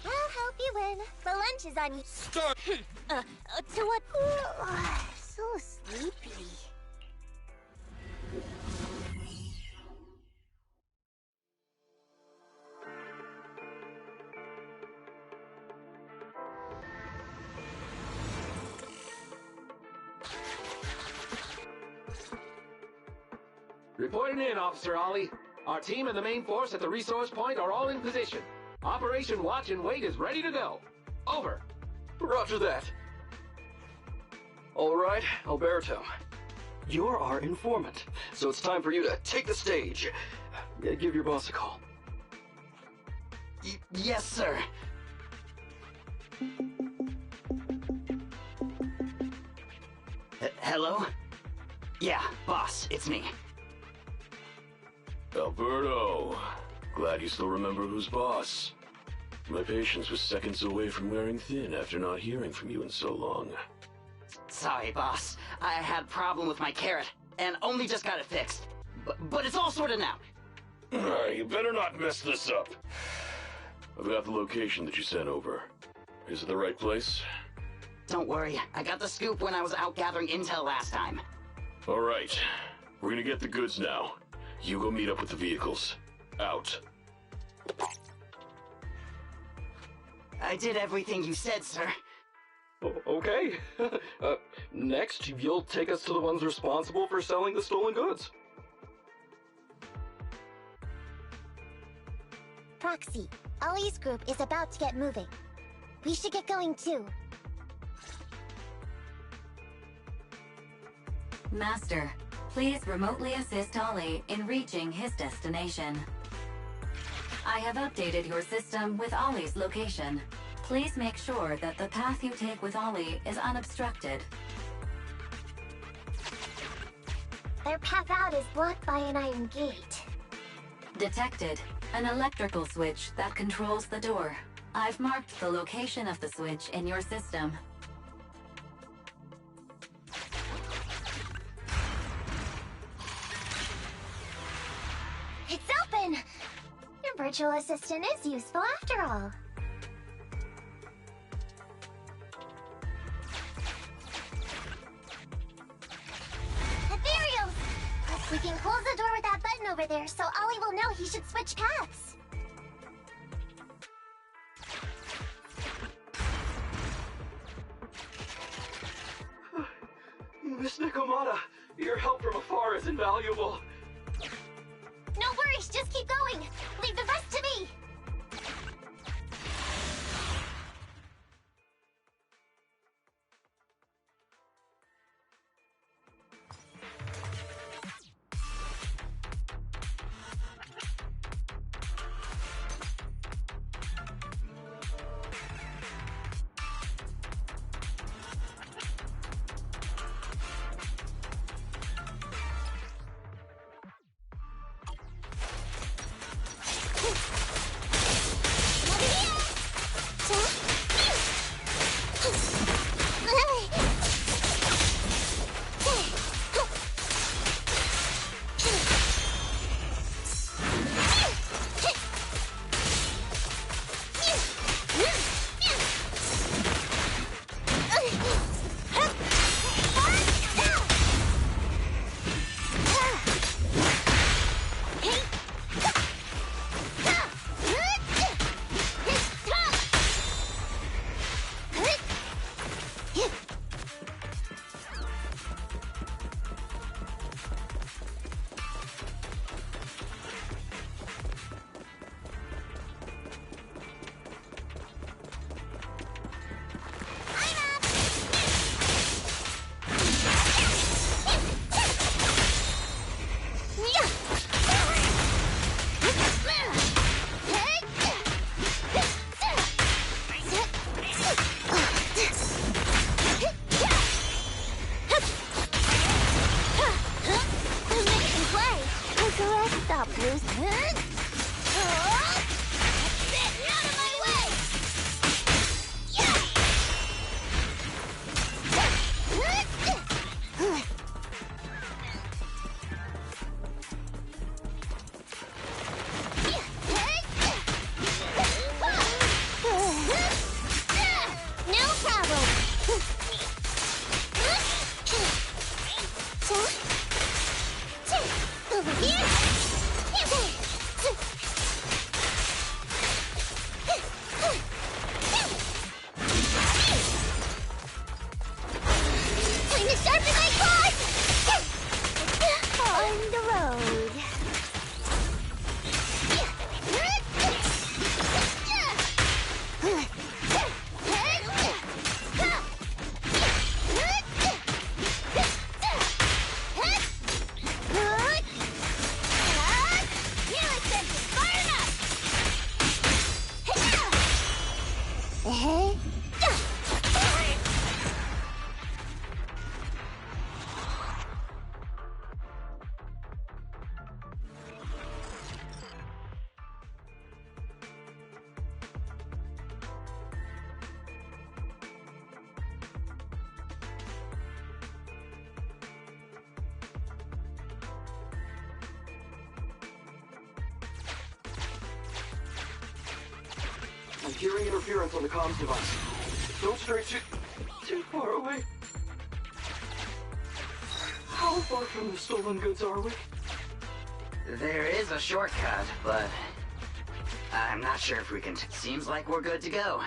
I'll help you win. The lunch is on you. Start! To what? So sleepy. Reporting in, Officer Ollie. Our team and the main force at the resource point are all in position. Operation Watch and Wait is ready to go. Over. Roger that. All right, Alberto. You're our informant, so it's time for you to take the stage. Give your boss a call. Yes, sir. Hello? Yeah, boss, it's me. Alberto, glad you still remember who's boss. My patience was seconds away from wearing thin after not hearing from you in so long. Sorry, boss. I had a problem with my carrot, and only just got it fixed. But it's all sorted now. You better not mess this up. I've got the location that you sent over. Is it the right place? Don't worry, I got the scoop when I was out gathering intel last time. All right, we're gonna get the goods now. You go meet up with the vehicles. Out. I did everything you said, sir. Okay. Next, you'll take us to the ones responsible for selling the stolen goods. Proxy, Ollie's group is about to get moving. We should get going too. Master, please remotely assist Ollie in reaching his destination. I have updated your system with Ollie's location. Please make sure that the path you take with Ollie is unobstructed. Their path out is blocked by an iron gate. Detected. An electrical switch that controls the door. I've marked the location of the switch in your system. It's open! Your virtual assistant is useful after all. Ethereals! We can close the door with that button over there so Ollie will know he should switch paths. Miss Nikomata, your help from afar is invaluable. No worries, just keep going. Leave the rest to me. I'm hearing interference on the comms device. Don't stray too far away. How far from the stolen goods are we? There is a shortcut, but I'm not sure if we can. Seems like we're good to go.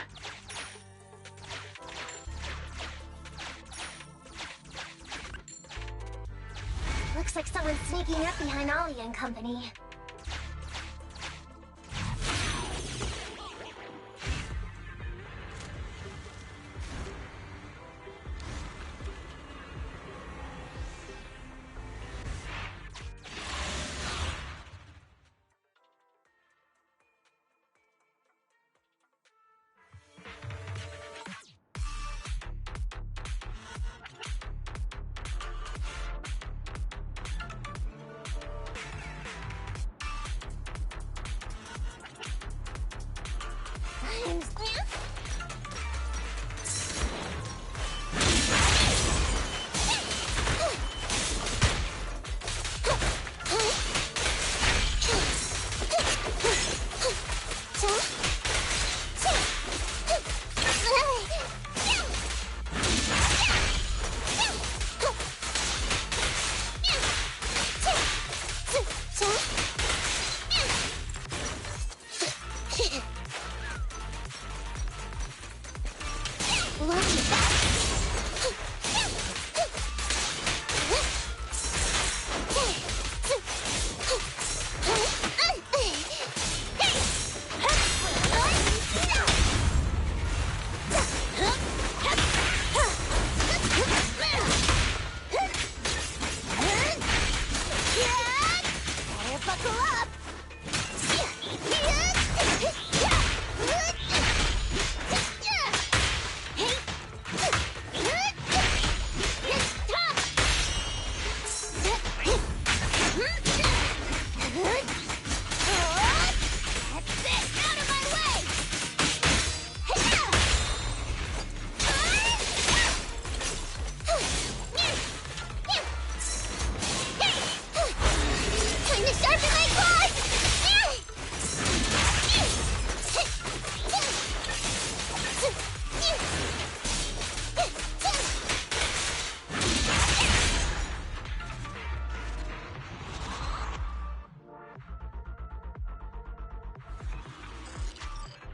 Looks like someone's sneaking up behind Ollie and company.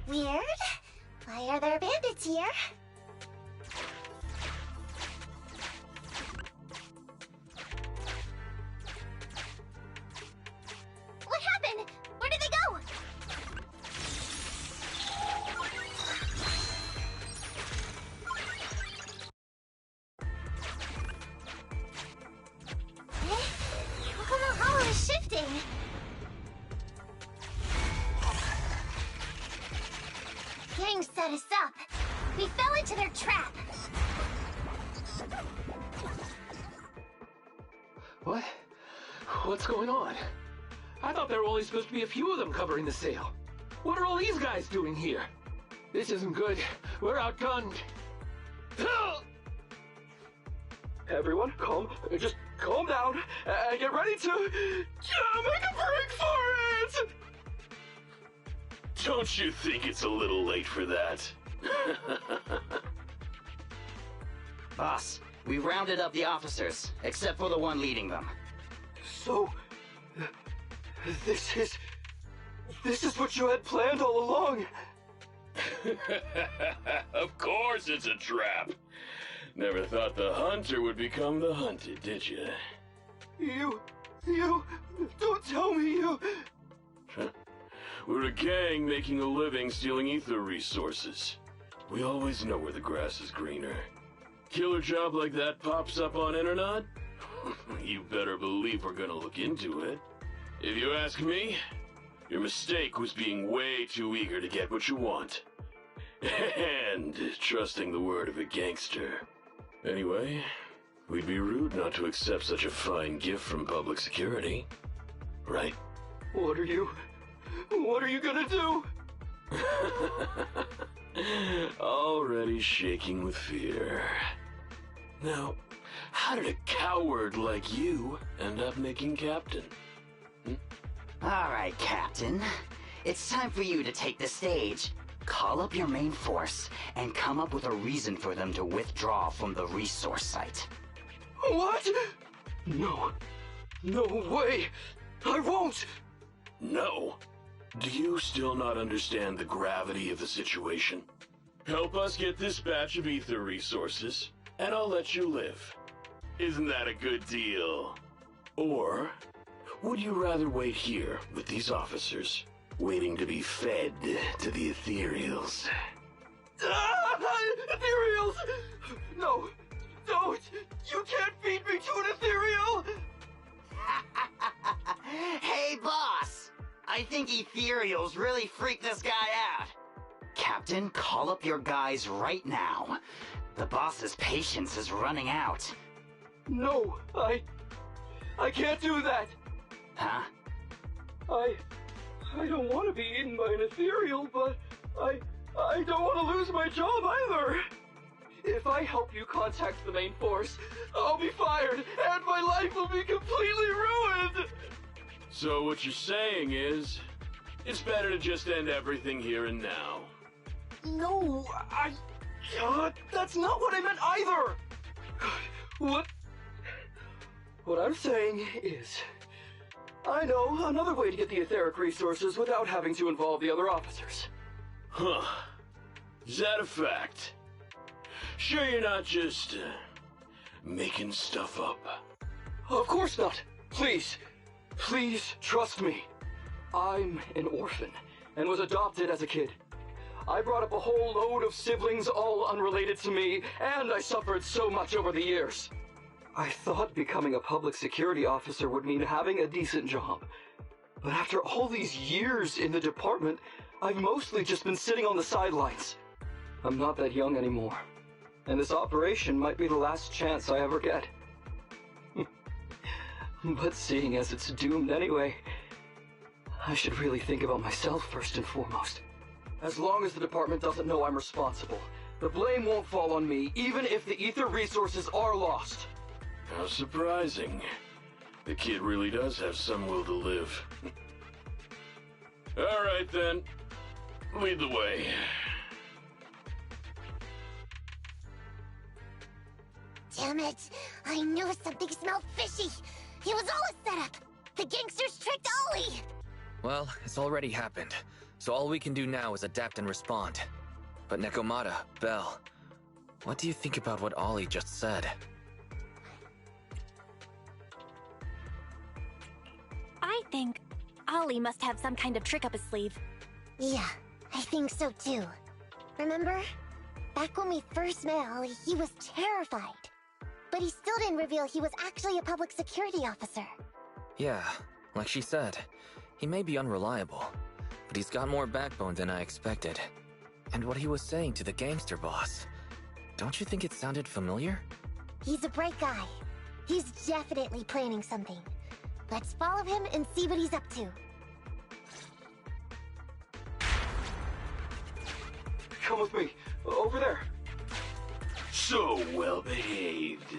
Weird? Why are there bandits here? What happened? Where did they go? How come the hollow is shifting? Gang set us up. We fell into their trap. What? What's going on? I thought there were only supposed to be a few of them covering the sale. What are all these guys doing here? This isn't good. We're outgunned. Everyone, just calm down and get ready to make a break for it! Don't you think it's a little late for that? Boss, we rounded up the officers, except for the one leading them. So, this is what you had planned all along? Of course it's a trap. Never thought the hunter would become the hunted, did you? You, don't tell me you... We're a gang making a living stealing ether resources. We always know where the grass is greener. Killer job like that pops up on internet? You better believe we're gonna look into it. If you ask me, your mistake was being way too eager to get what you want. And trusting the word of a gangster. Anyway, we'd be rude not to accept such a fine gift from public security. Right? What are you gonna do? Already shaking with fear. Now, how did a coward like you end up making captain? Alright, Captain. It's time for you to take the stage. Call up your main force and come up with a reason for them to withdraw from the resource site. What? No way! I won't! No? Do you still not understand the gravity of the situation? Help us get this batch of ether resources, and I'll let you live. Isn't that a good deal? Or would you rather wait here with these officers, waiting to be fed to the ethereals? Ethereals! No, don't! You can't feed me to an ethereal! Hey, boss! I think ethereals really freaked this guy out. Captain, call up your guys right now. The boss's patience is running out. No, I can't do that. Huh? I don't want to be eaten by an ethereal, but I don't want to lose my job either. If I help you contact the main force, I'll be fired, and my life will be completely ruined! So what you're saying is, it's better to just end everything here and now. No, that's not what I meant either! What I'm saying is, I know another way to get the etheric resources without having to involve the other officers. Huh. Is that a fact? Sure you're not just, making stuff up? Of course not. Please trust me. I'm an orphan, and was adopted as a kid. I brought up a whole load of siblings all unrelated to me, and I suffered so much over the years. I thought becoming a public security officer would mean having a decent job. But after all these years in the department, I've mostly just been sitting on the sidelines. I'm not that young anymore, and this operation might be the last chance I ever get. But seeing as it's doomed anyway, I should really think about myself first and foremost. As long as the department doesn't know I'm responsible, the blame won't fall on me, even if the ether resources are lost. How surprising. The kid really does have some will to live. All right then, lead the way. Damn it! I knew something smelled fishy! It was all a setup! The gangsters tricked Ollie! Well, it's already happened, so all we can do now is adapt and respond. But Nekomata, Belle, what do you think about what Ollie just said? I think Ollie must have some kind of trick up his sleeve. Yeah, I think so too. Remember? Back when we first met Ollie, he was terrified. But he still didn't reveal he was actually a public security officer. Yeah, like she said, he may be unreliable, but he's got more backbone than I expected. And what he was saying to the gangster boss, don't you think it sounded familiar? He's a bright guy. He's definitely planning something. Let's follow him and see what he's up to. Come with me. Over there. So well behaved.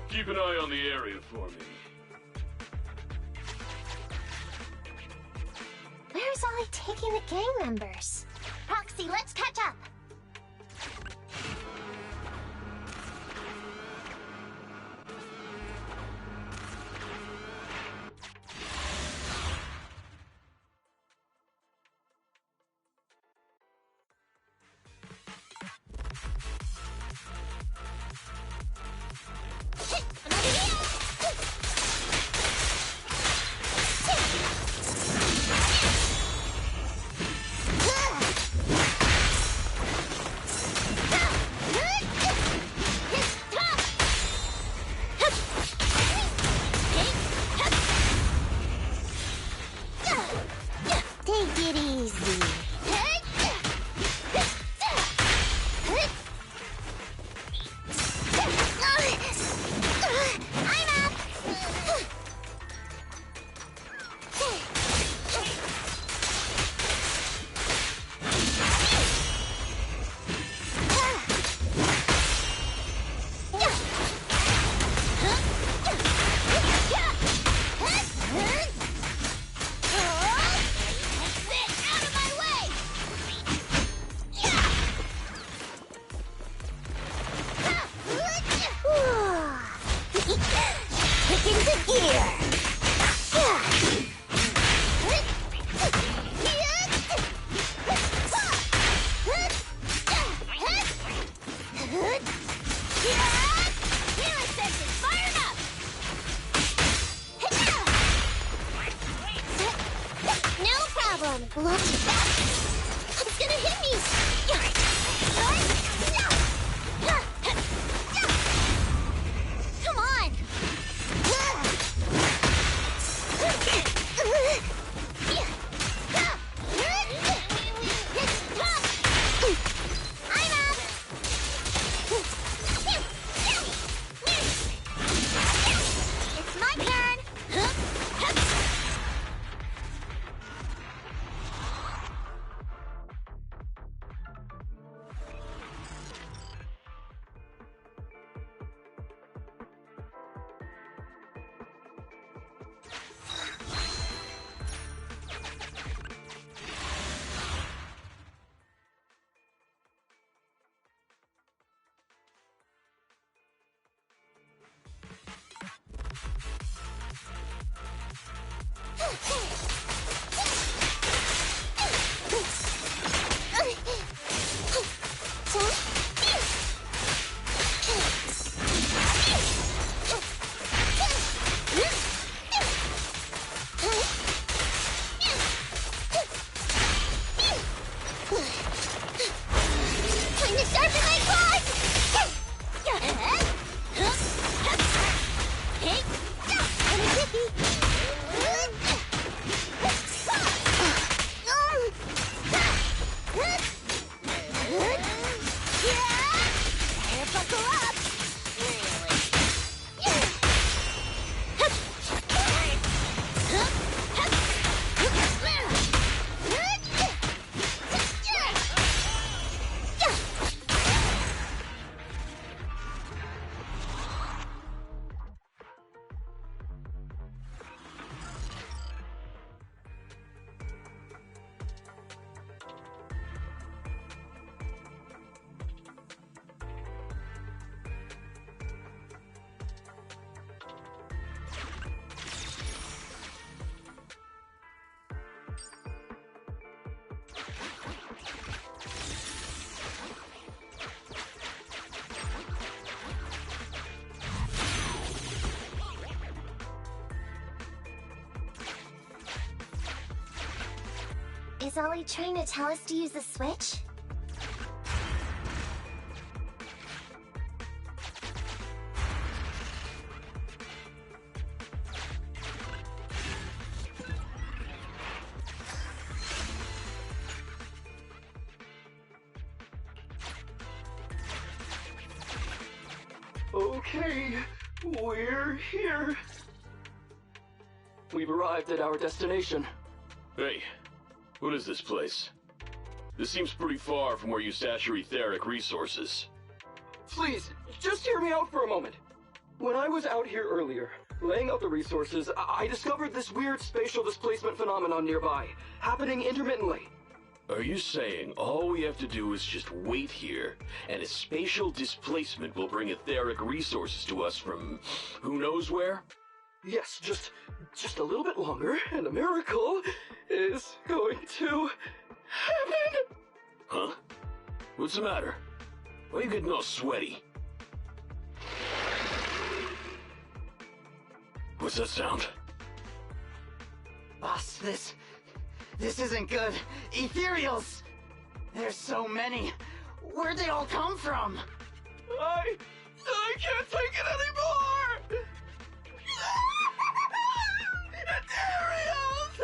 Keep an eye on the area for me. Where's Ollie taking the gang members? Roxy, let's catch up! Take it easy. I'm up. Kick into gear. Healing sensors fired up. No problem. Love you back. It's gonna hit me. Come on. I'm up. It's my turn. Time to sharpen my claws! Hey! Little tricky! Better buckle up! Is Ollie trying to tell us to use the switch? Okay, we're here. We've arrived at our destination. Hey, what is this place? This seems pretty far from where you stash your etheric resources. Please, just hear me out for a moment. When I was out here earlier, laying out the resources, I discovered this weird spatial displacement phenomenon nearby, happening intermittently. Are you saying all we have to do is just wait here, and a spatial displacement will bring etheric resources to us from who knows where? Yes, just a little bit longer, and a miracle is going to happen. Huh? What's the matter? Why are you getting all sweaty? What's that sound? Boss, this isn't good. Ethereals! There's so many. Where'd they all come from? I can't take it anymore! Ethereals!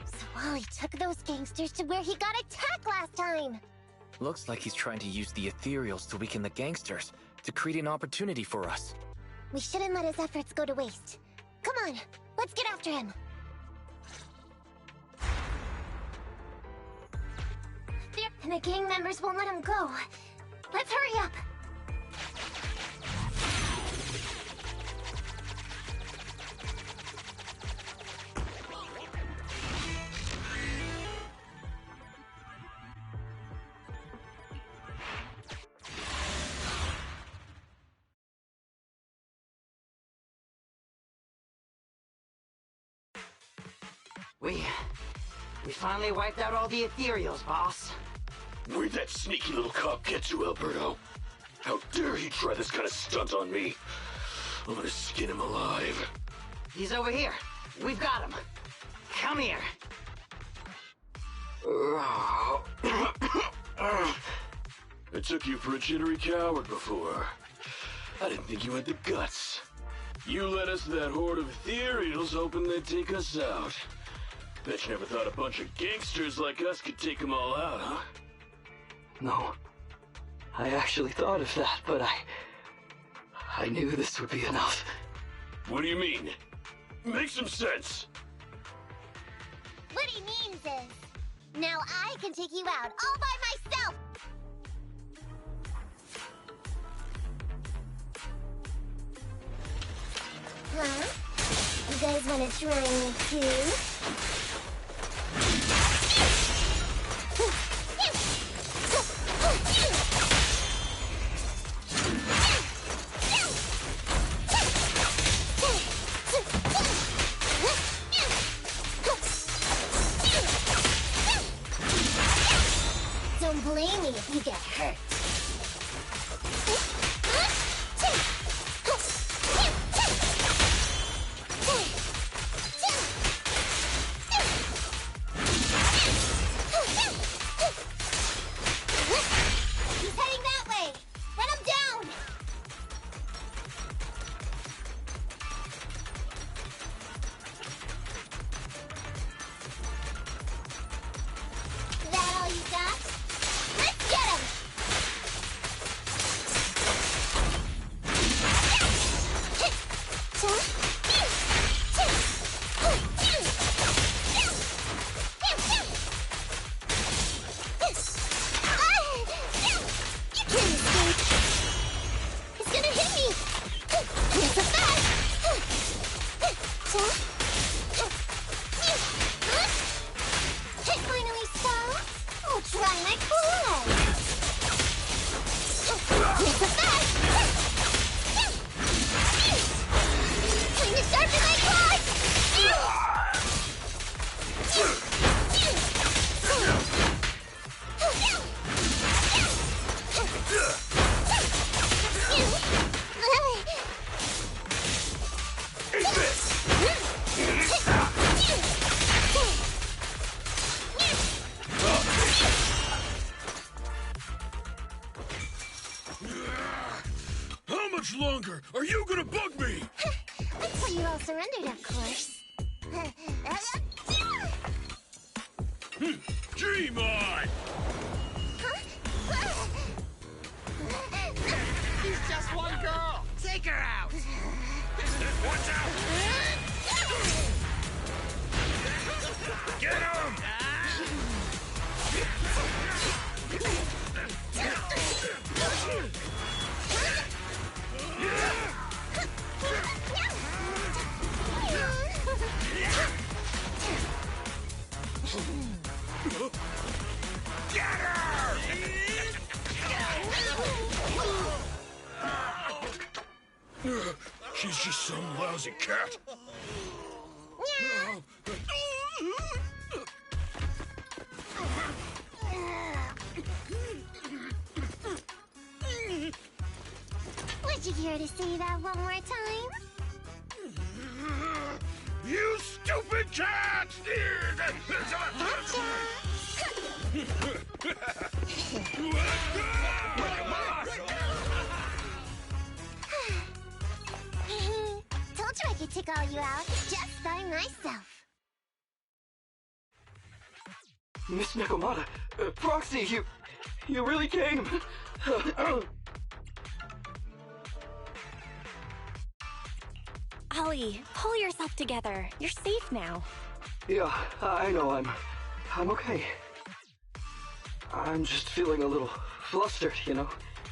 So Wally took those gangsters to where he got attacked last time. Looks like he's trying to use the ethereals to weaken the gangsters, to create an opportunity for us. We shouldn't let his efforts go to waste. Come on, let's get after him. And the gang members won't let him go. Let's hurry up. We finally wiped out all the ethereals, boss. Where'd that sneaky little cop get to, Alberto? How dare he try this kind of stunt on me? I'm gonna skin him alive. He's over here. We've got him. Come here. I took you for a jittery coward before. I didn't think you had the guts. You led us to that horde of ethereals hoping they'd take us out. Bet you never thought a bunch of gangsters like us could take them all out, huh? No. I actually thought of that, but I knew this would be enough. What do you mean? Make some sense! What he means is, now I can take you out all by myself! Huh? You guys wanna try me too? Don't blame me if you get hurt. longer! Are you gonna bug me? Until you all surrendered, of course. G-Mod! She's just one girl! Take her out! Watch out! Get him! Get her! She's just some lousy cat. Would you care to say that one more time? You stupid cat! Told you I could take all you out just by myself. Miss Nekomata, Proxy, you really came. Ollie, pull yourself together. You're safe now. Yeah, I know. I'm okay. I'm just feeling a little flustered, you know,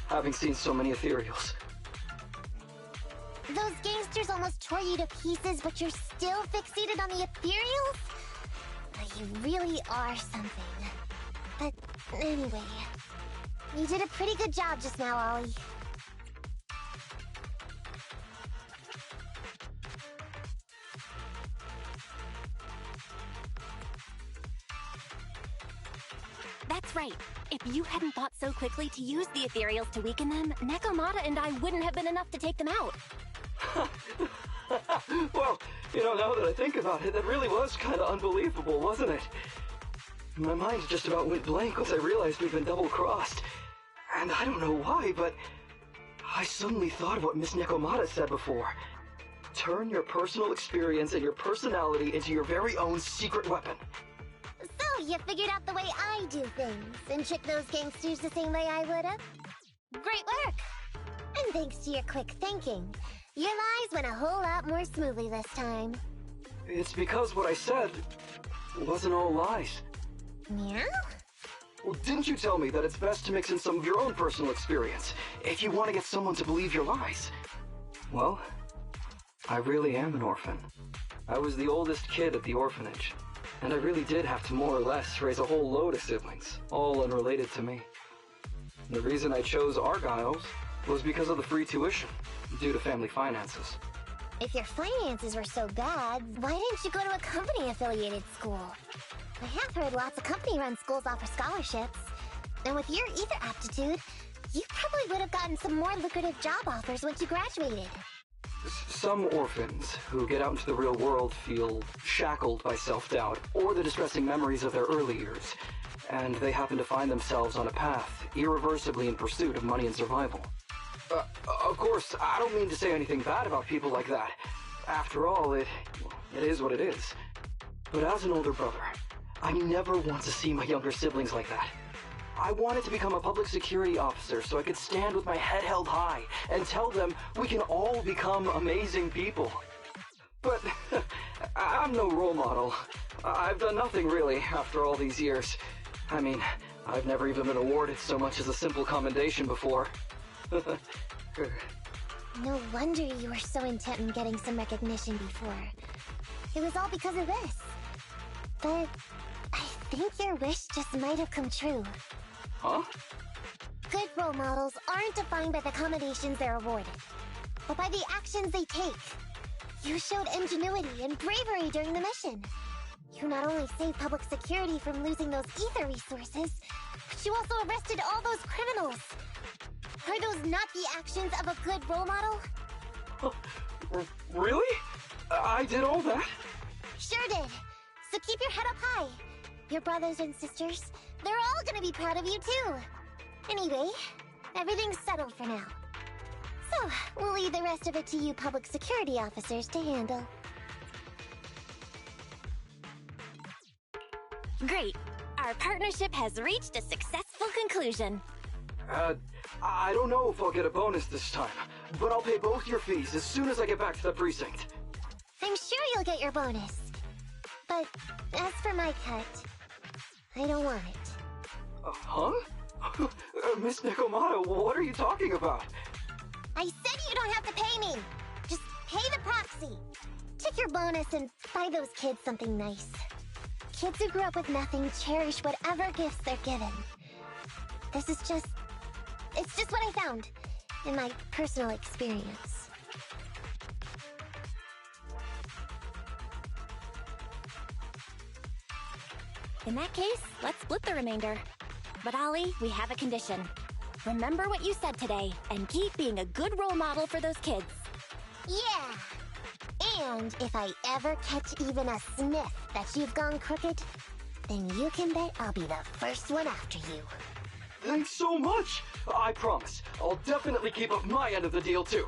having seen so many ethereals. Those gangsters almost tore you to pieces, but you're still fixated on the ethereals? You really are something. But anyway, you did a pretty good job just now, Ollie. That's right. If you hadn't thought so quickly to use the ethereals to weaken them, Nekomata and I wouldn't have been enough to take them out. Well, you know, now that I think about it, that really was kind of unbelievable, wasn't it? My mind just about went blank once I realized we'd been double-crossed. And I don't know why, but I suddenly thought of what Miss Nekomata said before. Turn your personal experience and your personality into your very own secret weapon. So, you figured out the way I do things, and tricked those gangsters the same way I would've? Great work! And thanks to your quick thinking, your lies went a whole lot more smoothly this time. It's because what I said wasn't all lies. Yeah? Well, didn't you tell me that it's best to mix in some of your own personal experience if you want to get someone to believe your lies? Well, I really am an orphan. I was the oldest kid at the orphanage, and I really did have to more or less raise a whole load of siblings, all unrelated to me. The reason I chose Argyle's was because of the free tuition, due to family finances. If your finances were so bad, why didn't you go to a company-affiliated school? I have heard lots of company-run schools offer scholarships. And with your ether aptitude, you probably would have gotten some more lucrative job offers once you graduated. Some orphans who get out into the real world feel shackled by self-doubt or the distressing memories of their early years, and they happen to find themselves on a path irreversibly in pursuit of money and survival. Of course, I don't mean to say anything bad about people like that. After all, it is what it is. But as an older brother, I never want to see my younger siblings like that. I wanted to become a public security officer so I could stand with my head held high and tell them we can all become amazing people. But I'm no role model. I've done nothing really after all these years. I mean, I've never even been awarded so much as a simple commendation before. No wonder you were so intent on getting some recognition before. It was all because of this. But I think your wish just might have come true. Huh? Good role models aren't defined by the accommodations they're awarded, but by the actions they take. You showed ingenuity and bravery during the mission. You not only saved public security from losing those ether resources, but you also arrested all those criminals. Are those not the actions of a good role model? Really? I did all that? Sure did. So keep your head up high. Your brothers and sisters, they're all gonna be proud of you too. Anyway, everything's settled for now. So, we'll leave the rest of it to you public security officers to handle. Great. Our partnership has reached a successful conclusion. I don't know if I'll get a bonus this time, but I'll pay both your fees as soon as I get back to the precinct. I'm sure you'll get your bonus. But as for my cut, I don't want it. Huh? Miss Nekomata, what are you talking about? I said you don't have to pay me! Just pay the proxy! Take your bonus and buy those kids something nice. Kids who grew up with nothing cherish whatever gifts they're given. This is just... it's just what I found in my personal experience. In that case, let's split the remainder. But Ollie, we have a condition. Remember what you said today, and keep being a good role model for those kids. Yeah! And if I ever catch even a sniff that you've gone crooked, then you can bet I'll be the first one after you. Thanks so much! I promise, I'll definitely keep up my end of the deal too.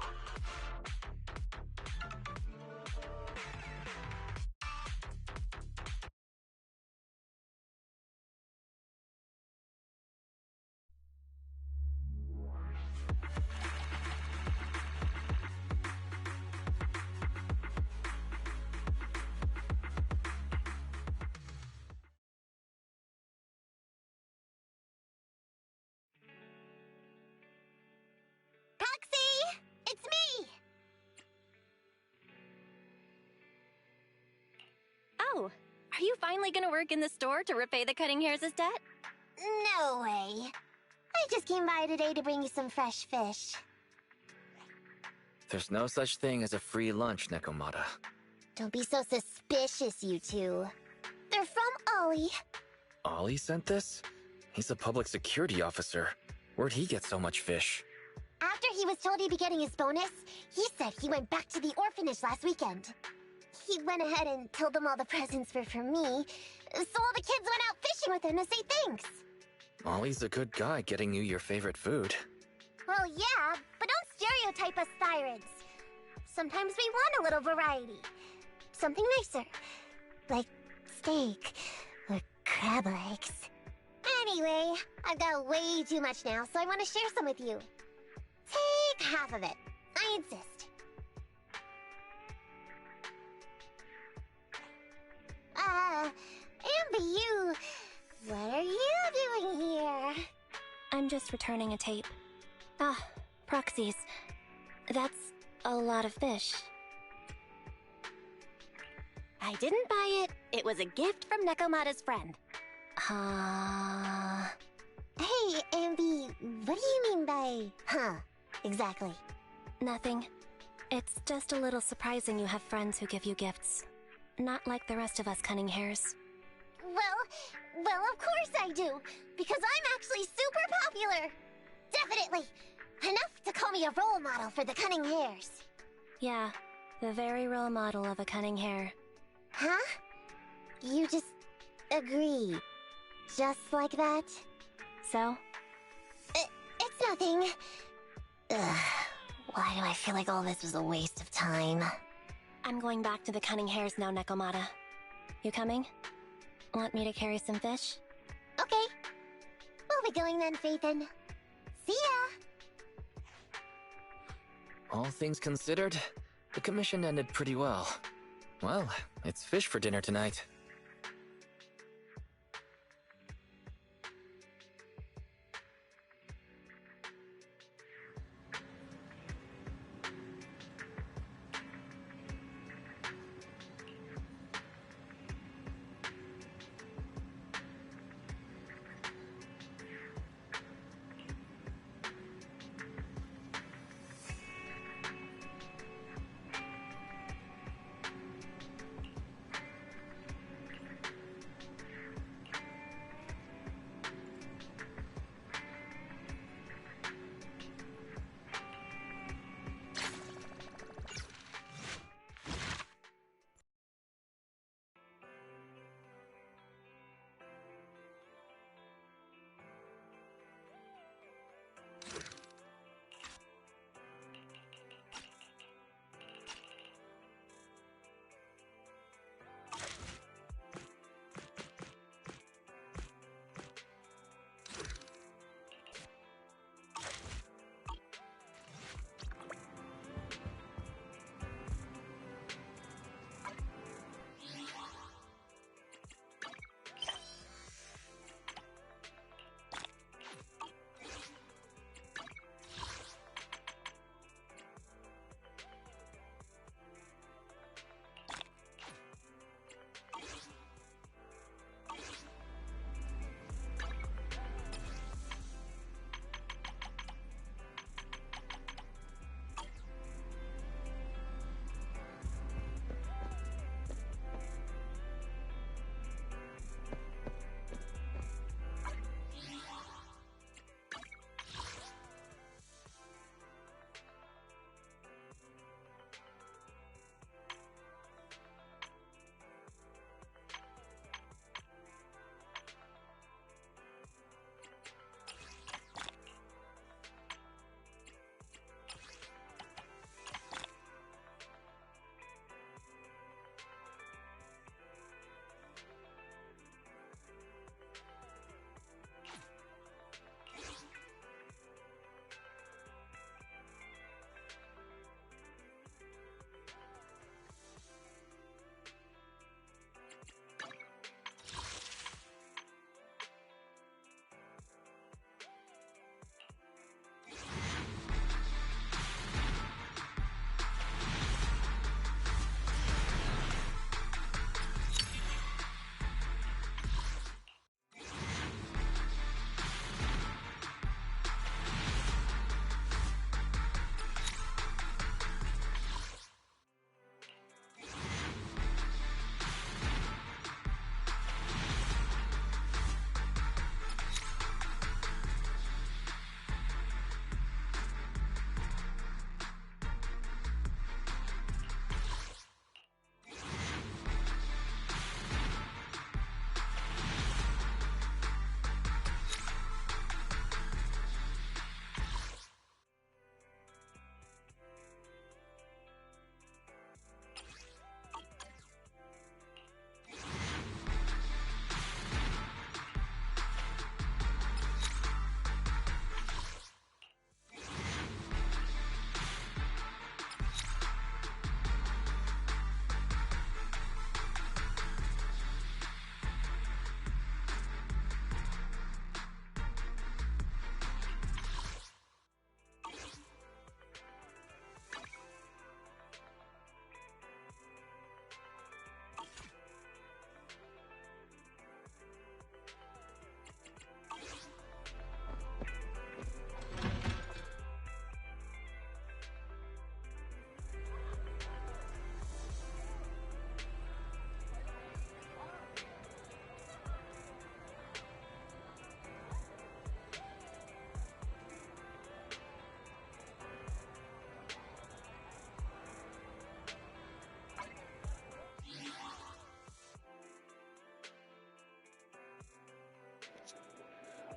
Proxy! It's me! Oh, are you finally gonna work in the store to repay the cutting hairs' debt? No way. I just came by today to bring you some fresh fish. There's no such thing as a free lunch, Nekomata. Don't be so suspicious, you two. They're from Ollie. Ollie sent this? He's a public security officer. Where'd he get so much fish? After he was told he'd be getting his bonus, he said he went back to the orphanage last weekend. He went ahead and told them all the presents were for me, so all the kids went out fishing with him to say thanks. Ollie's a good guy getting you your favorite food. Well, yeah, but don't stereotype us sirens. Sometimes we want a little variety. Something nicer. Like steak or crab legs. Anyway, I've got way too much now, so I want to share some with you. Take half of it. I insist. Amber, what are you doing here? I'm just returning a tape. Ah, proxies. That's a lot of fish. I didn't buy it. It was a gift from Nekomata's friend. Hey, Ambi, what do you mean by, exactly? Nothing. It's just a little surprising you have friends who give you gifts. Not like the rest of us cunning hairs. Well, of course I do, because I'm actually super popular. Definitely. Enough to call me a role model for the cunning hairs. Yeah, the very role model of a cunning hair. Huh? You just agree. Just like that? So? It's nothing. Ugh, why do I feel like all this was a waste of time? I'm going back to the cunning hairs now, Nekomata. You coming? Want me to carry some fish? Okay. We'll be going then, Phaethon. See ya! All things considered, the commission ended pretty well. Well, it's fish for dinner tonight.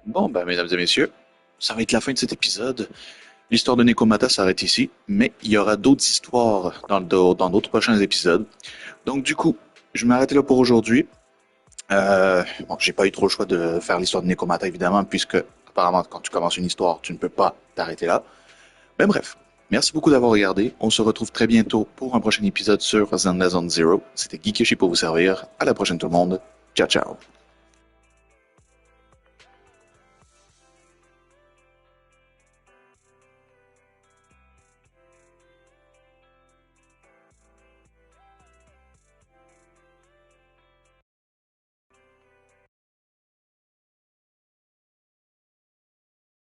Bon, ben, mesdames et messieurs, ça va être la fin de cet épisode. L'histoire de Nekomata s'arrête ici, mais il y aura d'autres histoires dans d'autres prochains épisodes. Donc, du coup, je vais m'arrêter là pour aujourd'hui. Bon, j'ai pas eu trop le choix de faire l'histoire de Nekomata, évidemment, puisque, apparemment, quand tu commences une histoire, tu ne peux pas t'arrêter là. Mais bref, merci beaucoup d'avoir regardé. On se retrouve très bientôt pour un prochain épisode sur Zenless on Zero. C'était GeekYoshii pour vous servir. À la prochaine tout le monde. Ciao, ciao.